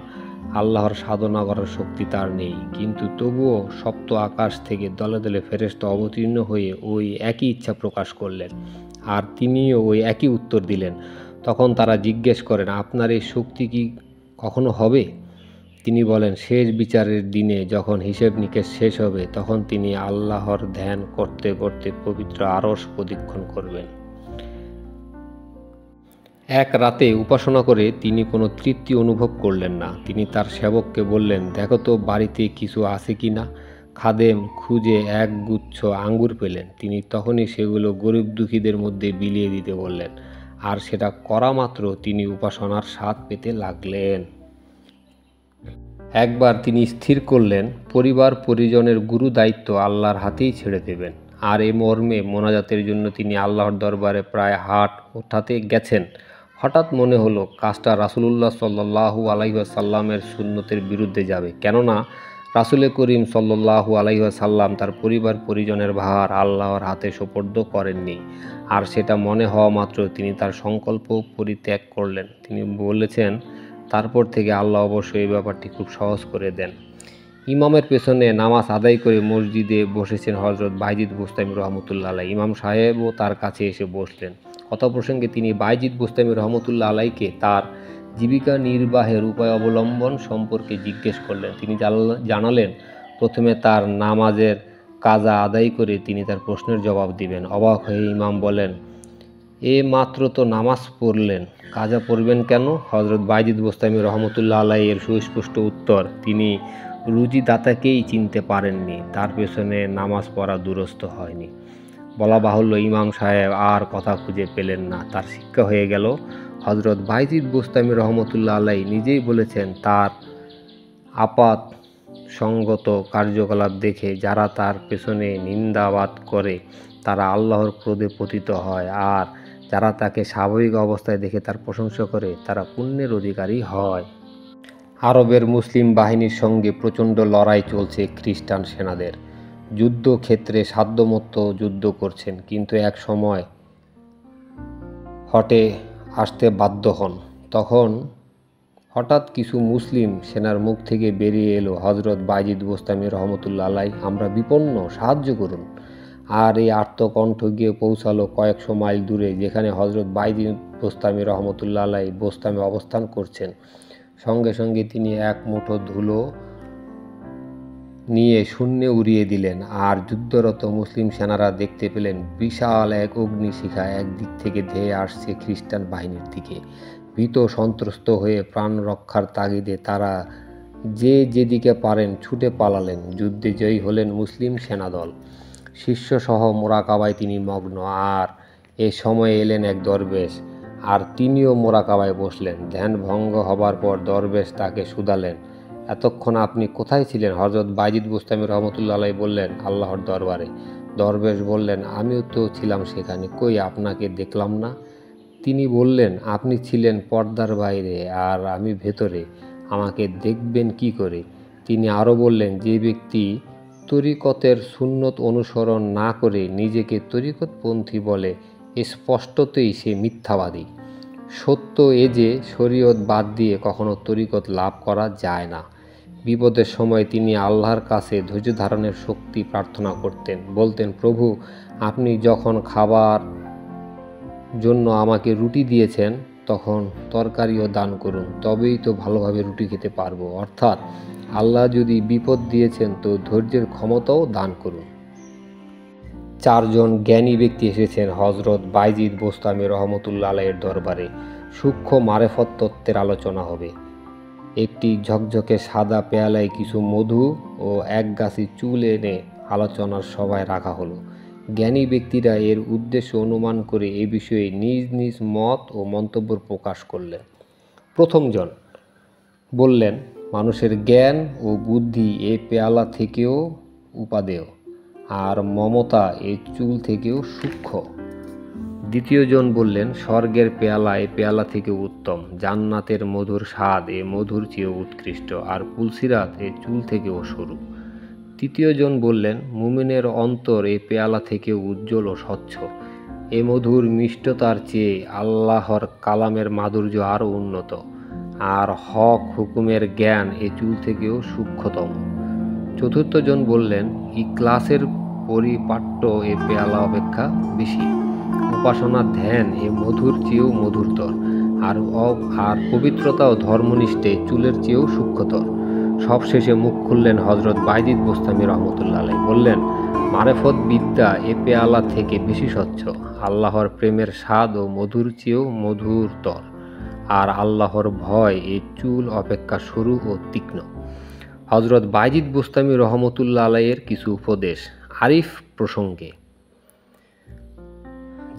আল্লাহর সাধনা করার শক্তি তার নেই, কিন্তু তবুও সপ্ত আকাশ থেকে দলে দলে ফেরেশতা অবতীর্ণ হয়ে ওই একই ইচ্ছা প্রকাশ করলেন আর তিনিও ওই একই উত্তর দিলেন। তখন তারা জিজ্ঞেস করেন, আপনার এই শক্তি কি কখনো হবে? তিনি বলেন, শেষ বিচারের দিনে যখন হিসেব নিকেশ শেষ হবে তখন তিনি আল্লাহর ধ্যান করতে করতে পবিত্র আরশ প্রদক্ষিণ করবেন। এক রাতে উপাসনা করে তিনি কোনো তৃপ্তি অনুভব করলেন না। তিনি তার সেবককে বললেন, দেখো তো বাড়িতে কিছু আছে কি না। খাদেম খুঁজে এক গুচ্ছ আঙ্গুর পেলেন। তিনি তখনই সেগুলো গরিব দুঃখীদের মধ্যে বিলিয়ে দিতে বললেন, আর সেটা করা মাত্র তিনি উপাসনার স্বাদ পেতে লাগলেন। একবার তিনি স্থির করলেন, পরিবার পরিজনের গুরু দায়িত্ব আল্লাহর হাতেই ছেড়ে দেবেন। আর এ মর্মে মোনাজাতের জন্য তিনি আল্লাহর দরবারে প্রায় হাত ওঠাতে গেছেন। হঠাৎ মনে হলো কাজটা রাসূলুল্লাহ সাল্লাল্লাহু আলাইহি ওয়াসাল্লামের সুন্নতের বিরুদ্ধে যাবে, কেননা রাসূলে করিম সাল্লাল্লাহু আলাইহি ওয়াসাল্লাম তার পরিবার পরিজনের ভার আল্লাহর হাতে সোপর্দ করেননি। আর সেটা মনে হওয়া মাত্র তিনি তার সংকল্প পরিত্যাগ করলেন। তিনি বলেছেন, তারপর থেকে আল্লাহ অবশ্যই এই ব্যাপারটি খুব সহজ করে দেন। ইমামের পেছনে নামাজ আদায় করে মসজিদে বসেছেন হযরত বায়জিদ বুস্তামি রহমতুল্লাহ আলাইহি। ইমাম সাহেবও তার কাছে এসে বসলেন। কথা প্রসঙ্গে তিনি বায়জিদ বুস্তামি রহমতুল্লাহ আলাইকে তার জীবিকা নির্বাহের উপায় অবলম্বন সম্পর্কে জিজ্ঞেস করলেন। তিনি জানালেন, প্রথমে তার নামাজের কাজা আদায় করে তিনি তার প্রশ্নের জবাব দিবেন। অবাক হয়ে ইমাম বলেন, এ মাত্র তো নামাজ পড়লেন, কাজা পড়বেন কেন? হযরত বায়জিদ বুস্তামি রহমতুল্লাহ আলাইহি এর সুস্পষ্ট উত্তর, তিনি রুজিদাতাকেই চিনতে পারেননি, তার পেছনে নামাজ পড়া দুরস্ত হয়নি। বলা বাহুল্য, ইমাম সাহেব আর কথা খুঁজে পেলেন না। তার শিক্ষা হয়ে গেল। হযরত বায়জিদ বুস্তামি রহমতুল্লাহ আলাইহি নিজেই বলেছেন, তার আপাত সঙ্গত কার্যকলাপ দেখে যারা তার পেছনে নিন্দাবাদ করে তারা আল্লাহর ক্রোধে পতিত হয়, আর যারা তাকে স্বাভাবিক অবস্থায় দেখে তার প্রশংসা করে তারা পুণ্যের অধিকারী হয়। আরবের মুসলিম বাহিনীর সঙ্গে প্রচণ্ড লড়াই চলছে খ্রিস্টান সেনাদের। যুদ্ধক্ষেত্রে সাধ্যমতো যুদ্ধ করছেন, কিন্তু এক সময় হটে আসতে বাধ্য হন। তখন হঠাৎ কিছু মুসলিম সেনার মুখ থেকে বেরিয়ে এলো, হযরত বায়জিদ বুস্তামি রহমতুল্লাহ আলাইহি, আমরা বিপন্ন, সাহায্য করুন। আর এই আর্তকণ্ঠ গিয়ে পৌঁছালো কয়েকশো মাইল দূরে, যেখানে হযরত বায়জিদ বুস্তামি রহমতুল্লাহ আলাইহি বোস্তামে অবস্থান করছেন। সঙ্গে সঙ্গে তিনি এক মুঠো ধুলো নিয়ে শূন্যে উড়িয়ে দিলেন, আর যুদ্ধরত মুসলিম সেনারা দেখতে পেলেন বিশাল এক অগ্নিশিখা একদিক থেকে ধেয়ে আসছে খ্রিস্টান বাহিনীর দিকে। ভীত সন্ত্রস্ত হয়ে প্রাণ রক্ষার তাগিদে তারা যে যেদিকে পারেন ছুটে পালালেন। যুদ্ধে জয়ী হলেন মুসলিম সেনাদল। শিষ্যসহ মোরাকাবায় তিনি মগ্ন। আর এ সময়ে এলেন এক দরবেশ, আর তিনিও মোরাকাবায় বসলেন। ধ্যান ভঙ্গ হবার পর দরবেশ তাকে শুধালেন, এতক্ষণ আপনি কোথায় ছিলেন? হযরত বায়জিদ বুস্তামি রহমতুল্লাহ আলাইহি বললেন, আল্লাহর দরবারে। দরবেশ বললেন, আমিও তো ছিলাম সেখানে, কই আপনাকে দেখলাম না। তিনি বললেন, আপনি ছিলেন পর্দার বাইরে আর আমি ভেতরে, আমাকে দেখবেন কি করে? তিনি আরও বললেন, যে ব্যক্তি তরিকতের সুন্নত অনুসরণ না করে নিজেকে তরিকতপন্থী বলে, স্পষ্টতই সে মিথ্যাবাদী। সত্য এ যে শরীয়ত বাদ দিয়ে কখনো তরিকত লাভ করা যায় না। বিপদের সময় তিনি আল্লাহর কাছে ধৈর্য ধারণের শক্তি প্রার্থনা করতেন। বলতেন, প্রভু, আপনি যখন খাবার জন্য আমাকে রুটি দিয়েছেন তখন তরকারিও দান করুন, তবেই তো ভালোভাবে রুটি খেতে পারবো। অর্থাৎ আল্লাহ যদি বিপদ দিয়েছেন তো ধৈর্যের ক্ষমতাও দান করুন। চারজন জ্ঞানী ব্যক্তি এসেছেন হযরত বায়জিদ বুস্তামি রহমতুল্লাহ আলাইহির দরবারে। সূক্ষ্ম মারেফত তত্ত্বের আলোচনা হবে। একটি ঝকঝকে সাদা পেয়ালায় কিছু মধু ও এক গাছি চুল এনে আলোচনার সভায় রাখা হলো। জ্ঞানী ব্যক্তিরা এর উদ্দেশ্য অনুমান করে এ বিষয়ে নিজ নিজ মত ও মন্তব্য প্রকাশ করলেন। প্রথমজন বললেন, মানুষের জ্ঞান ও বুদ্ধি এ পেয়ালা থেকেও উপাদেয়, আর মমতা এ চুল থেকেও সূক্ষ্ম। দ্বিতীয়জন বললেন, স্বর্গের পেয়ালা এ পেয়ালা থেকে উত্তম, জান্নাতের মধুর স্বাদ এ মধুর চেয়েও উৎকৃষ্ট, আর পুলসিরাত এ চুল থেকেও সরু। তৃতীয়জন বললেন, মুমিনের অন্তর এ পেয়ালা থেকে উজ্জ্বল ও স্বচ্ছ, এ মধুর মিষ্টতার চেয়ে আল্লাহর কালামের মাধুর্য আরও উন্নত, আর হক হুকুমের জ্ঞান এ চুল থেকেও সূক্ষ্মতম। চতুর্থজন বললেন, ইখলাসের পরিপাট্য এ পেয়ালা অপেক্ষা বেশি, উপাসনা ধ্যান এ মধুর চেয়েও মধুরতর, আর পবিত্রতা ও ধর্মনিষ্ঠে চুলের চেয়েও সূক্ষ্মতর। সবশেষে মুখ খুললেন হযরত বায়জিদ বুস্তামি রহমতুল্লাহ আলাইহি, বললেন, মারেফত বিদ্যা এ পেয়ালা থেকে বেশি স্বচ্ছ, আল্লাহর প্রেমের স্বাদ ও মধুর চেয়েও মধুরতর, আর আল্লাহর ভয় এ চুল অপেক্ষা সরু ও তীক্ষ্ণ। হযরত বায়জিদ বুস্তামি রহমতুল্লাহ আলাইহির কিছু উপদেশ আরিফ প্রসঙ্গে।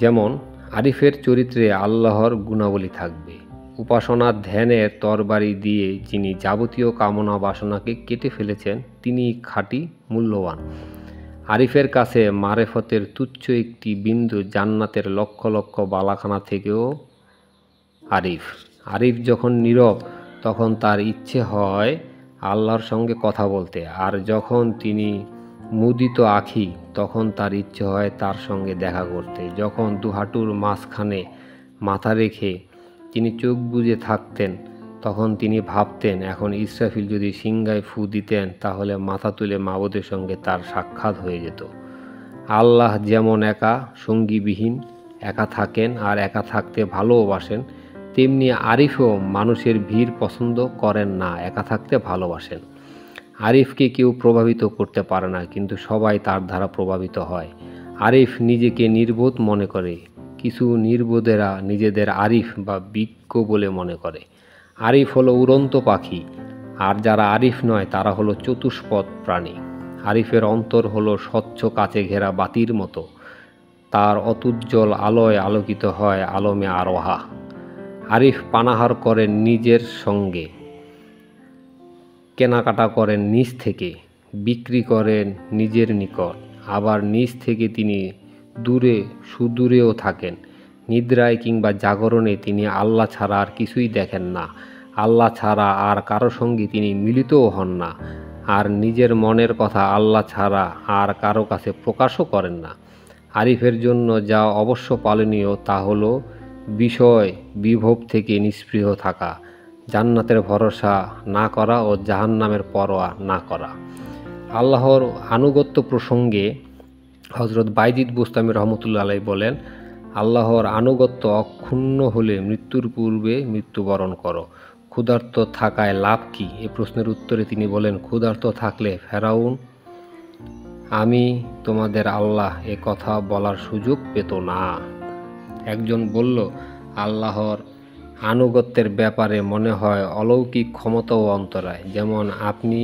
যেমন, আরিফের চরিত্রে আল্লাহর গুণাবলী থাকবে। উপাসনা ধ্যানের তরবারি দিয়ে যিনি যাবতীয় কামনা বাসনাকে কেটে ফেলেছেন তিনি খাঁটি মূল্যবান। আরিফের কাছে মারেফতের তুচ্ছ একটি বিন্দু জান্নাতের লক্ষ লক্ষ বালাখানা থেকেও আরিফ। আরিফ যখন নীরব তখন তার ইচ্ছে হয় আল্লাহর সঙ্গে কথা বলতে, আর যখন তিনি মুদিত আঁখি তখন তার ইচ্ছে হয় তার সঙ্গে দেখা করতে। যখন দুহাঁটুর মাঝখানে মাথা রেখে তিনি চোখ বুজে থাকতেন তখন তিনি ভাবতেন, এখন ইসরাফিল যদি সিংহায় ফু দিতেন তাহলে মাথা তুলে মাবুদের সঙ্গে তার সাক্ষাৎ হয়ে যেত। আল্লাহ যেমন একা, সঙ্গীবিহীন, একা থাকেন আর একা থাকতে ভালোবাসেন, তেমনি আরিফও মানুষের ভিড় পছন্দ করেন না, একা থাকতে ভালোবাসেন। আরিফকে কেউ প্রভাবিত করতে পারে না, কিন্তু সবাই তার দ্বারা প্রভাবিত হয়। আরিফ নিজেকে নির্বোধ মনে করে, কিছু নির্বোধেরা নিজেদের আরিফ বা বিজ্ঞ বলে মনে করে। আরিফ হলো উড়ন্ত পাখি, আর যারা আরিফ নয় তারা হলো চতুষ্পদ প্রাণী। আরিফের অন্তর হলো স্বচ্ছ কাচে ঘেরা বাতির মতো, তার অতুজ্জ্বল আলোয় আলোকিত হয় আলমে আরোহা। আরিফ পানাহার করেন নিজের সঙ্গে, কেনাকাটা করেন নিজ থেকে, বিক্রি করেন নিজের নিকট, আবার নিজ থেকে তিনি দূরে সুদূরেও থাকেন। নিদ্রায় কিংবা জাগরণে তিনি আল্লাহ ছাড়া আর কিছুই দেখেন না, আল্লাহ ছাড়া আর কারো সঙ্গে তিনি মিলিতও হন না, আর নিজের মনের কথা আল্লাহ ছাড়া আর কারো কাছে প্রকাশও করেন না। আরিফের জন্য যা অবশ্য পালনীয় তা হলো বিষয় বিভব থেকে নিস্পৃহ থাকা, জান্নাতের ভরসা না করা ও জাহান্নামের পরোয়া না করা। আল্লাহর আনুগত্য প্রসঙ্গে হজরত বাইজিদ বুস্তামি রহমতুল্লাহ আলাইহি বলেন, আল্লাহর আনুগত্য অক্ষুণ্ণ হলে মৃত্যুর পূর্বে মৃত্যুবরণ করো। ক্ষুধার্ত থাকায় লাভ কি? এ প্রশ্নের উত্তরে তিনি বলেন, ক্ষুধার্ত থাকলে ফেরাউন আমি তোমাদের আল্লাহ এ কথা বলার সুযোগ পেত না। একজন বলল, আল্লাহর আনুগত্যের ব্যাপারে মনে হয় অলৌকিক ক্ষমতা ও অন্তরায়, যেমন আপনি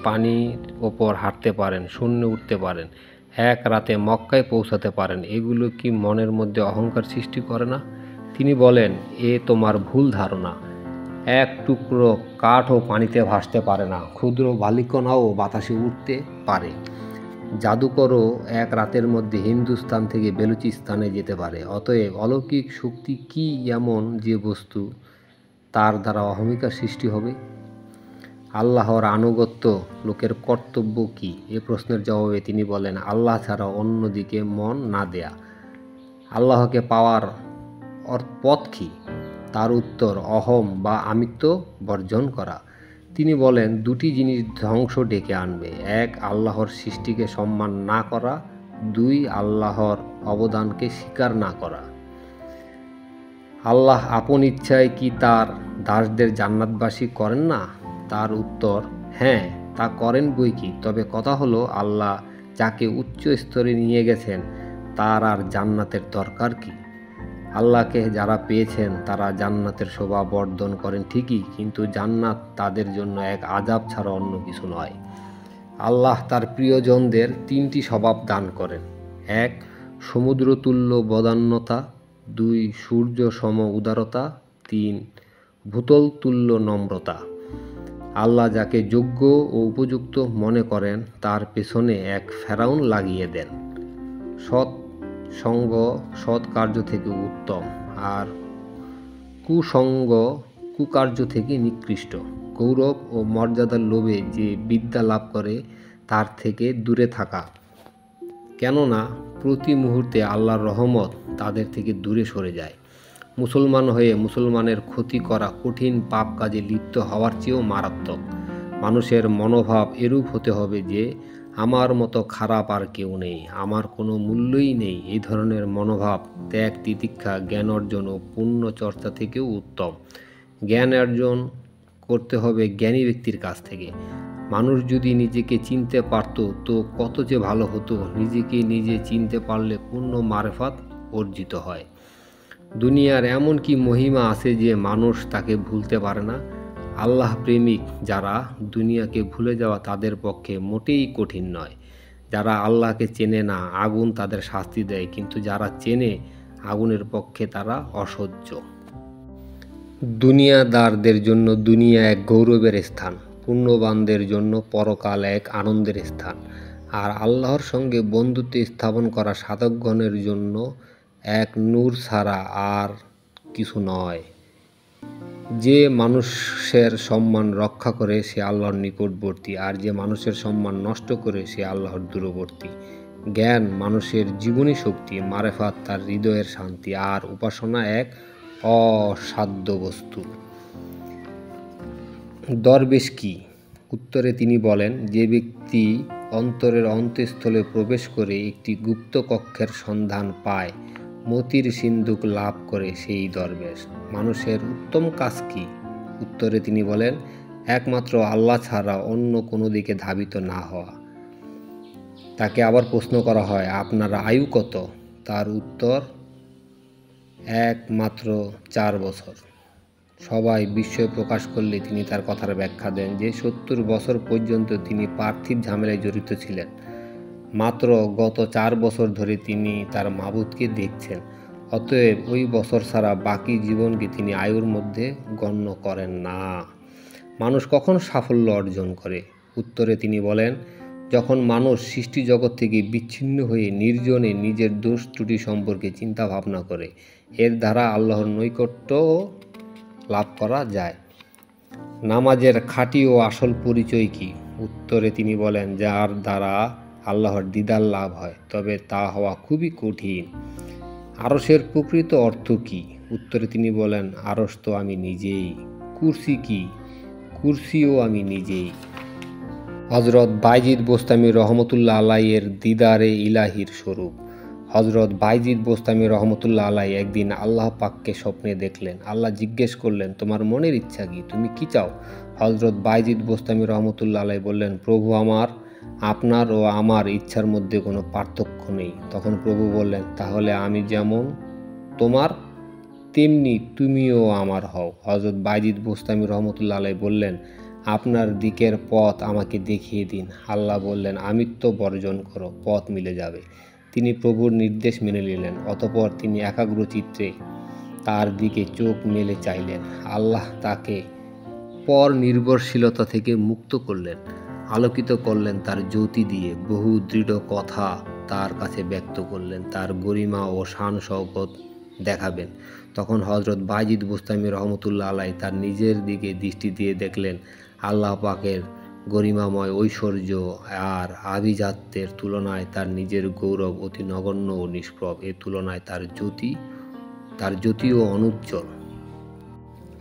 পানির ওপর হাঁটতে পারেন, শূন্যে উঠতে পারেন, এক রাতে মক্কায় পৌঁছাতে পারেন, এগুলো কি মনের মধ্যে অহংকার সৃষ্টি করে না? তিনি বলেন, এ তোমার ভুল ধারণা। এক টুকরো কাঠও পানিতে ভাসতে পারে না, ক্ষুদ্র বালিকণাও বাতাসে উঠতে পারে। জাদুকরও এক রাতের মধ্যে হিন্দুস্তান থেকে বেলুচিস্তানে যেতে পারে। অতএব অলৌকিক শক্তি কি এমন যে বস্তু তার দ্বারা অহমিকার সৃষ্টি হবে? আল্লাহর আনুগত্য লোকের কর্তব্য কি? এ প্রশ্নের জবাবে তিনি বলেন, আল্লাহ ছাড়া অন্য দিকে মন না দেয়া। আল্লাহকে পাওয়ার পথ কি? তার উত্তর অহম বা আমিত্ব বর্জন করা। তিনি বলেন, দুটি জিনিস ধ্বংস ডেকে আনবে, এক আল্লাহর সৃষ্টিকে সম্মান না করা, দুই আল্লাহর অবদানকে স্বীকার না করা। আল্লাহ আপন ইচ্ছায় কি তার দাসদের জান্নাতবাসী করেন না? তার উত্তর, হ্যাঁ তা করেন বইকি, তবে কথা হলো আল্লাহ যাকে উচ্চ স্তরে নিয়ে গেছেন তার আর জান্নাতের দরকার কি? আল্লাহকে যারা পেয়েছেন তারা জান্নাতের শোভা বর্ধন করেন ঠিকই, কিন্তু জান্নাত তাদের জন্য এক আযাব ছাড়া অন্য কিছু নয়। আল্লাহ তার প্রিয়জনদের তিনটি স্বভাব দান করেন, এক সমুদ্রতুল্য বদান্যতা, দুই সূর্য সম উদারতা, তিন ভূতল তুল্য নম্রতা। আল্লাহ যাকে যোগ্য ও উপযুক্ত মনে করেন তার পেছনে এক ফেরাউন লাগিয়ে দেন। সৎ সঙ্গ সৎ কার্য থেকে উত্তম, আর কুসঙ্গ কুকার্য থেকে নিকৃষ্ট। গৌরব ও মর্যাদার লোভে যে বিদ্যা লাভ করে তার থেকে দূরে থাকা, কেননা প্রতি মুহূর্তে আল্লাহর রহমত তাদের থেকে দূরে সরে যায়। মুসলমান হয়ে মুসলমানের ক্ষতি করা কঠিন পাপ কাজে লিপ্ত হওয়ার চেয়েও মারাত্মক। মানুষের মনোভাব এরূপ হতে হবে যে আমার মতো খারাপ আর কেউ নেই, আমার কোনো মূল্যই নেই। এই ধরনের মনোভাব ত্যাগ, তিতিক্ষা, জ্ঞান অর্জন ও পুণ্য চর্চা থেকেও উত্তম। জ্ঞান অর্জন করতে হবে জ্ঞানী ব্যক্তির কাছ থেকে। মানুষ যদি নিজেকে চিনতে পারত তো কত যে ভালো হতো। নিজেকে নিজে চিনতে পারলে পূর্ণ মারেফাত অর্জিত হয়। দুনিয়ার এমন কি মহিমা আছে যে মানুষ তাকে ভুলতে পারে না? আল্লাহ প্রেমিক যারা, দুনিয়াকে ভুলে যাওয়া তাদের পক্ষে মোটেই কঠিন নয়। যারা আল্লাহকে চেনে না আগুন তাদের শাস্তি দেয়, কিন্তু যারা চেনে আগুনের পক্ষে তারা অসহ্য। দুনিয়াদারদের জন্য দুনিয়া এক গৌরবের স্থান, পুণ্যবানদের জন্য পরকাল এক আনন্দের স্থান, আর আল্লাহর সঙ্গে বন্ধুত্ব স্থাপন করা সাধকগণের জন্য এক নূর ছাড়া আর কিছু নয়। যে মানুষের সম্মান রক্ষা করে সে আল্লাহর নিকটবর্তী, আর যে মানুষের সম্মান নষ্ট করে সে আল্লাহর দূরবর্তী। জ্ঞান মানুষের জীবনী শক্তি, মারেফাত তার হৃদয়ের শান্তি, আর উপাসনা এক অসাধ্য বস্তু। দরবেশ কি? উত্তরে তিনি বলেন, যে ব্যক্তি অন্তরের অন্তঃস্থলে প্রবেশ করে একটি গুপ্ত কক্ষের সন্ধান পায়, মতির সিন্ধুক লাভ করে সেই দরবেশ। মানুষের উত্তম কাজ কি? উত্তরে তিনি বলেন, একমাত্র আল্লাহ ছাড়া অন্য কোনো দিকে ধাবিত না হওয়া। তাকে আবার প্রশ্ন করা হয়, আপনার আয়ু কত? তার উত্তর, একমাত্র 4 বছর। সবাই বিস্ময় প্রকাশ করলে তিনি তার কথার ব্যাখ্যা দেন যে 70 বছর পর্যন্ত তিনি পার্থিব ঝামেলায় জড়িত ছিলেন। মাত্র গত 4 বছর ধরে তিনি তার মাবুদকে দেখছেন। অতএব ওই বছর ছাড়া বাকি জীবনকে তিনি আয়ুর মধ্যে গণ্য করেন না। মানুষ কখন সাফল্য অর্জন করে? উত্তরে তিনি বলেন, যখন মানুষ সৃষ্টি জগৎ থেকে বিচ্ছিন্ন হয়ে নির্জনে নিজের দোষ ত্রুটি সম্পর্কে চিন্তা ভাবনা করে। এর দ্বারা আল্লাহর নৈকট্য লাভ করা যায়। নামাজের খাঁটি ও আসল পরিচয় কি? উত্তরে তিনি বলেন, যার দ্বারা আল্লাহর দিদার লাভ হয়, তবে তা হওয়া খুবই কঠিন। আরশের প্রকৃত অর্থ কি? উত্তরে তিনি বলেন, আরশ তো আমি নিজেই। কুরসি কি? কুরসিও আমি নিজেই। হযরত বায়জিদ বোস্তামি রহমতুল্লাহ আলাইয়ের দিদারে ইলাহির স্বরূপ। হযরত বায়জিদ বোস্তামি রহমতুল্লাহ আলাই একদিন আল্লাহ পাককে স্বপ্নে দেখলেন। আল্লাহ জিজ্ঞেস করলেন, তোমার মনের ইচ্ছা কি? তুমি কি চাও? হযরত বায়জিদ বোস্তামি রহমতুল্লাহ আলাই বললেন, প্রভু আমার, আপনার ও আমার ইচ্ছার মধ্যে কোনো পার্থক্য নেই। তখন প্রভু বললেন, তাহলে আমি যেমন তোমার, তেমনি তুমিও আমার হও। হযরত বায়জিদ বোস্তামি রহমতুল্লাহ আলাই বললেন, আপনার দিকের পথ আমাকে দেখিয়ে দিন। আল্লাহ বললেন, আমিত্ব বর্জন করো, পথ মিলে যাবে। তিনি প্রভুর নির্দেশ মেনে নিলেন। অতঃপর তিনি একাগ্র চিত্তে তার দিকে চোখ মেলে চাইলেন। আল্লাহ তাকে পর নির্ভরশীলতা থেকে মুক্ত করলেন, আলোকিত করলেন তার জ্যোতি দিয়ে, বহু দৃঢ় কথা তার কাছে ব্যক্ত করলেন, তার গরিমা ও শান শওকত দেখাবেন। তখন হযরত বায়জিদ বোস্তামি রহমতুল্লাহ আলাই তার নিজের দিকে দৃষ্টি দিয়ে দেখলেন, আল্লাহ পাকের গরিমাময় ঐশ্বর্য আর আভিজাত্যের তুলনায় তার নিজের গৌরব অতি নগণ্য ও নিষ্প্রভ। এ তুলনায় তার জ্যোতিও অনুজ্জ্বল।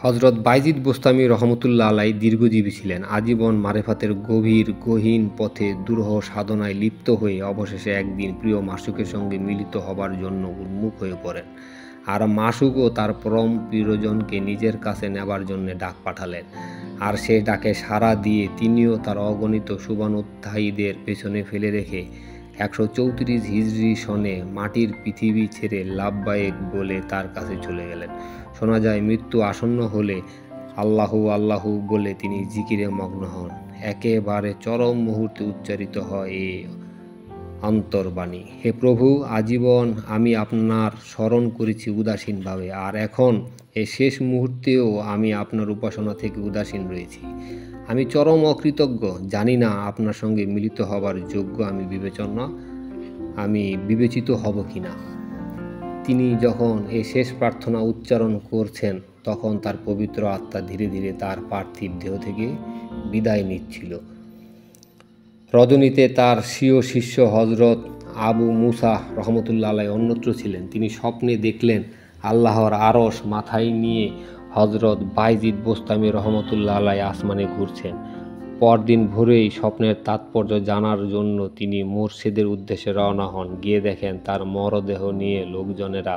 হযরত বায়জিদ বোস্তামি রহমতুল্লাহ আলাই দীর্ঘজীবী ছিলেন। আজীবন মারেফাতের গহীন পথে দুরূহ সাধনায় লিপ্ত হয়ে অবশেষে একদিন প্রিয় মাসুকের সঙ্গে মিলিত হবার জন্য উন্মুখ হয়ে পড়েন। আর মাসুকও তার পরম প্রিয়জনকে নিজের কাছে নেবার জন্য ডাক পাঠালেন। আর সে ডাকে সাড়া দিয়ে তিনিও তার অগণিত শুভানুধ্যায়ীদের পেছনে ফেলে রেখে 134 হিজরি সনে মাটির পৃথিবী ছেড়ে লাব্বায়েক বলে তার কাছে চলে গেলেন। শোনা যায়, মৃত্যু আসন্ন হলে আল্লাহু আল্লাহু বলে তিনি জিকিরে মগ্ন হন। একেবারে চরম মুহূর্তে উচ্চারিত হয় এ অন্তর্বাণী, হে প্রভু, আজীবন আমি আপনার স্মরণ করেছি উদাসীনভাবে, আর এখন এই শেষ মুহূর্তেও আমি আপনার উপাসনা থেকে উদাসীন রয়েছি। আমি চরম অকৃতজ্ঞ, জানি না আপনার সঙ্গে মিলিত হবার যোগ্য আমি বিবেচিত হব কিনা। তিনি যখন এই শেষ প্রার্থনা উচ্চারণ করছেন, তখন তার পবিত্র আত্মা ধীরে ধীরে তার পার্থিব দেহ থেকে বিদায় নিচ্ছিল। রজনীতে তার স্বীয় শিষ্য হযরত আবু মুসা রহমতুল্লাহ আলাই অন্যত্র ছিলেন। তিনি স্বপ্নে দেখলেন আল্লাহর আরশ মাথায় নিয়ে হযরত বায়জিদ বোস্তামি রহমতুল্লাহ আলাই আসমানে ঘুরছেন। পরদিন ভোরেই স্বপ্নের তাৎপর্য জানার জন্য তিনি মুর্শিদের উদ্দেশ্যে রওনা হন। গিয়ে দেখেন তার মরদেহ নিয়ে লোকজনেরা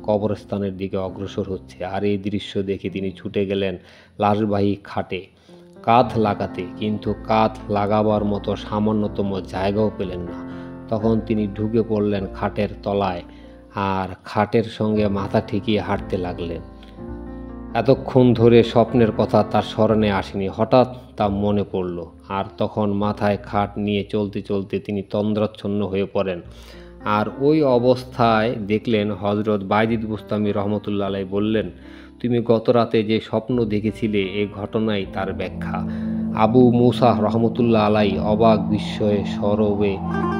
কবরস্থানের দিকে অগ্রসর হচ্ছে। আর এই দৃশ্য দেখে তিনি ছুটে গেলেন লাশবাহী খাটে কাঁধ লাগাতে, কিন্তু কাঁধ লাগাবার মতো সামান্যতম জায়গাও পেলেন না। তখন তিনি ঢুকে পড়লেন খাটের তলায়, আর খাটের সঙ্গে মাথা ঠেকিয়ে হাঁটতে লাগলেন। এতক্ষণ ধরে স্বপ্নের কথা তার স্মরণে আসেনি, হঠাৎ তা মনে পড়ল। আর তখন মাথায় খাট নিয়ে চলতে চলতে তিনি তন্দ্রাচ্ছন্ন হয়ে পড়েন। আর ওই অবস্থায় দেখলেন হযরত বায়জিদ বোস্তামি রহমতুল্লাহ আলাই বললেন, তুমি গত রাতে যে স্বপ্ন দেখেছিলে এ ঘটনাই তার ব্যাখ্যা। আবু মুসা রহমতুল্লাহ আলাই অবাক বিস্ময়ে সরবে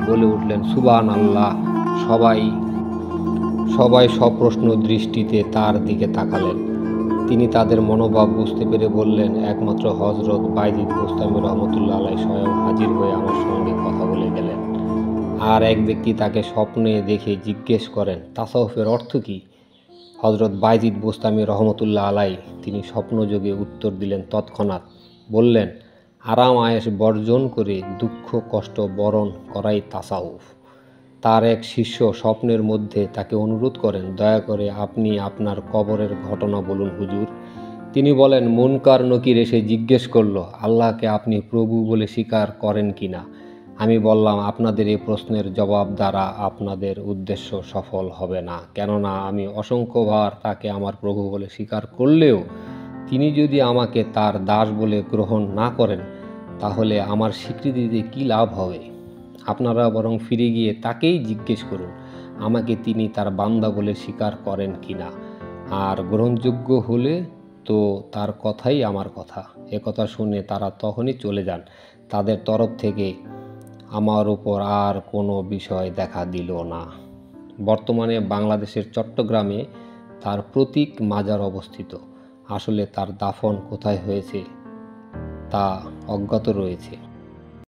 বলে উঠলেন, সুবহানাল্লাহ। সবাই সপ্রশ্ন দৃষ্টিতে তার দিকে তাকালেন। তিনি তাদের মনোভাব বুঝতে পেরে বললেন, একমাত্র হযরত বায়জিদ বোস্তামী রহমতুল্লাহ আলাইহি স্বয়ং হাজির হয়ে আমার সঙ্গে কথা বলে গেলেন। আর এক ব্যক্তি তাকে স্বপ্নে দেখে জিজ্ঞেস করেন, তাসাউফের অর্থ কী? হযরত বায়জিদ বোস্তামী রহমতুল্লাহ আলাইহি তিনি স্বপ্নযোগে উত্তর দিলেন তৎক্ষণাৎ। বললেন, আরাম আয়েশ বর্জন করে দুঃখ কষ্ট বরণ করাই তাসাউফ। তার এক শিষ্য স্বপ্নের মধ্যে তাকে অনুরোধ করেন, দয়া করে আপনি আপনার কবরের ঘটনা বলুন হুজুর। তিনি বলেন, মুনকার নকির এসে জিজ্ঞেস করল, আল্লাহকে আপনি প্রভু বলে স্বীকার করেন কি না? আমি বললাম, আপনাদের এই প্রশ্নের জবাব দ্বারা আপনাদের উদ্দেশ্য সফল হবে না, কেননা আমি অসংখ্যবার তাকে আমার প্রভু বলে স্বীকার করলেও তিনি যদি আমাকে তার দাস বলে গ্রহণ না করেন, তাহলে আমার স্বীকৃতিতে কী লাভ হবে? আপনারা বরং ফিরে গিয়ে তাকেই জিজ্ঞেস করুন, আমাকে তিনি তার বান্দা বলে স্বীকার করেন কি না, আর গ্রহণযোগ্য হলে তো তার কথাই আমার কথা। একথা শুনে তারা তখনই চলে যান। তাদের তরফ থেকে আমার উপর আর কোনো বিষয় দেখা দিল না। বর্তমানে বাংলাদেশের চট্টগ্রামে তার প্রতীক মাজার অবস্থিত। আসলে তার দাফন কোথায় হয়েছে তা অজ্ঞাত রয়েছে।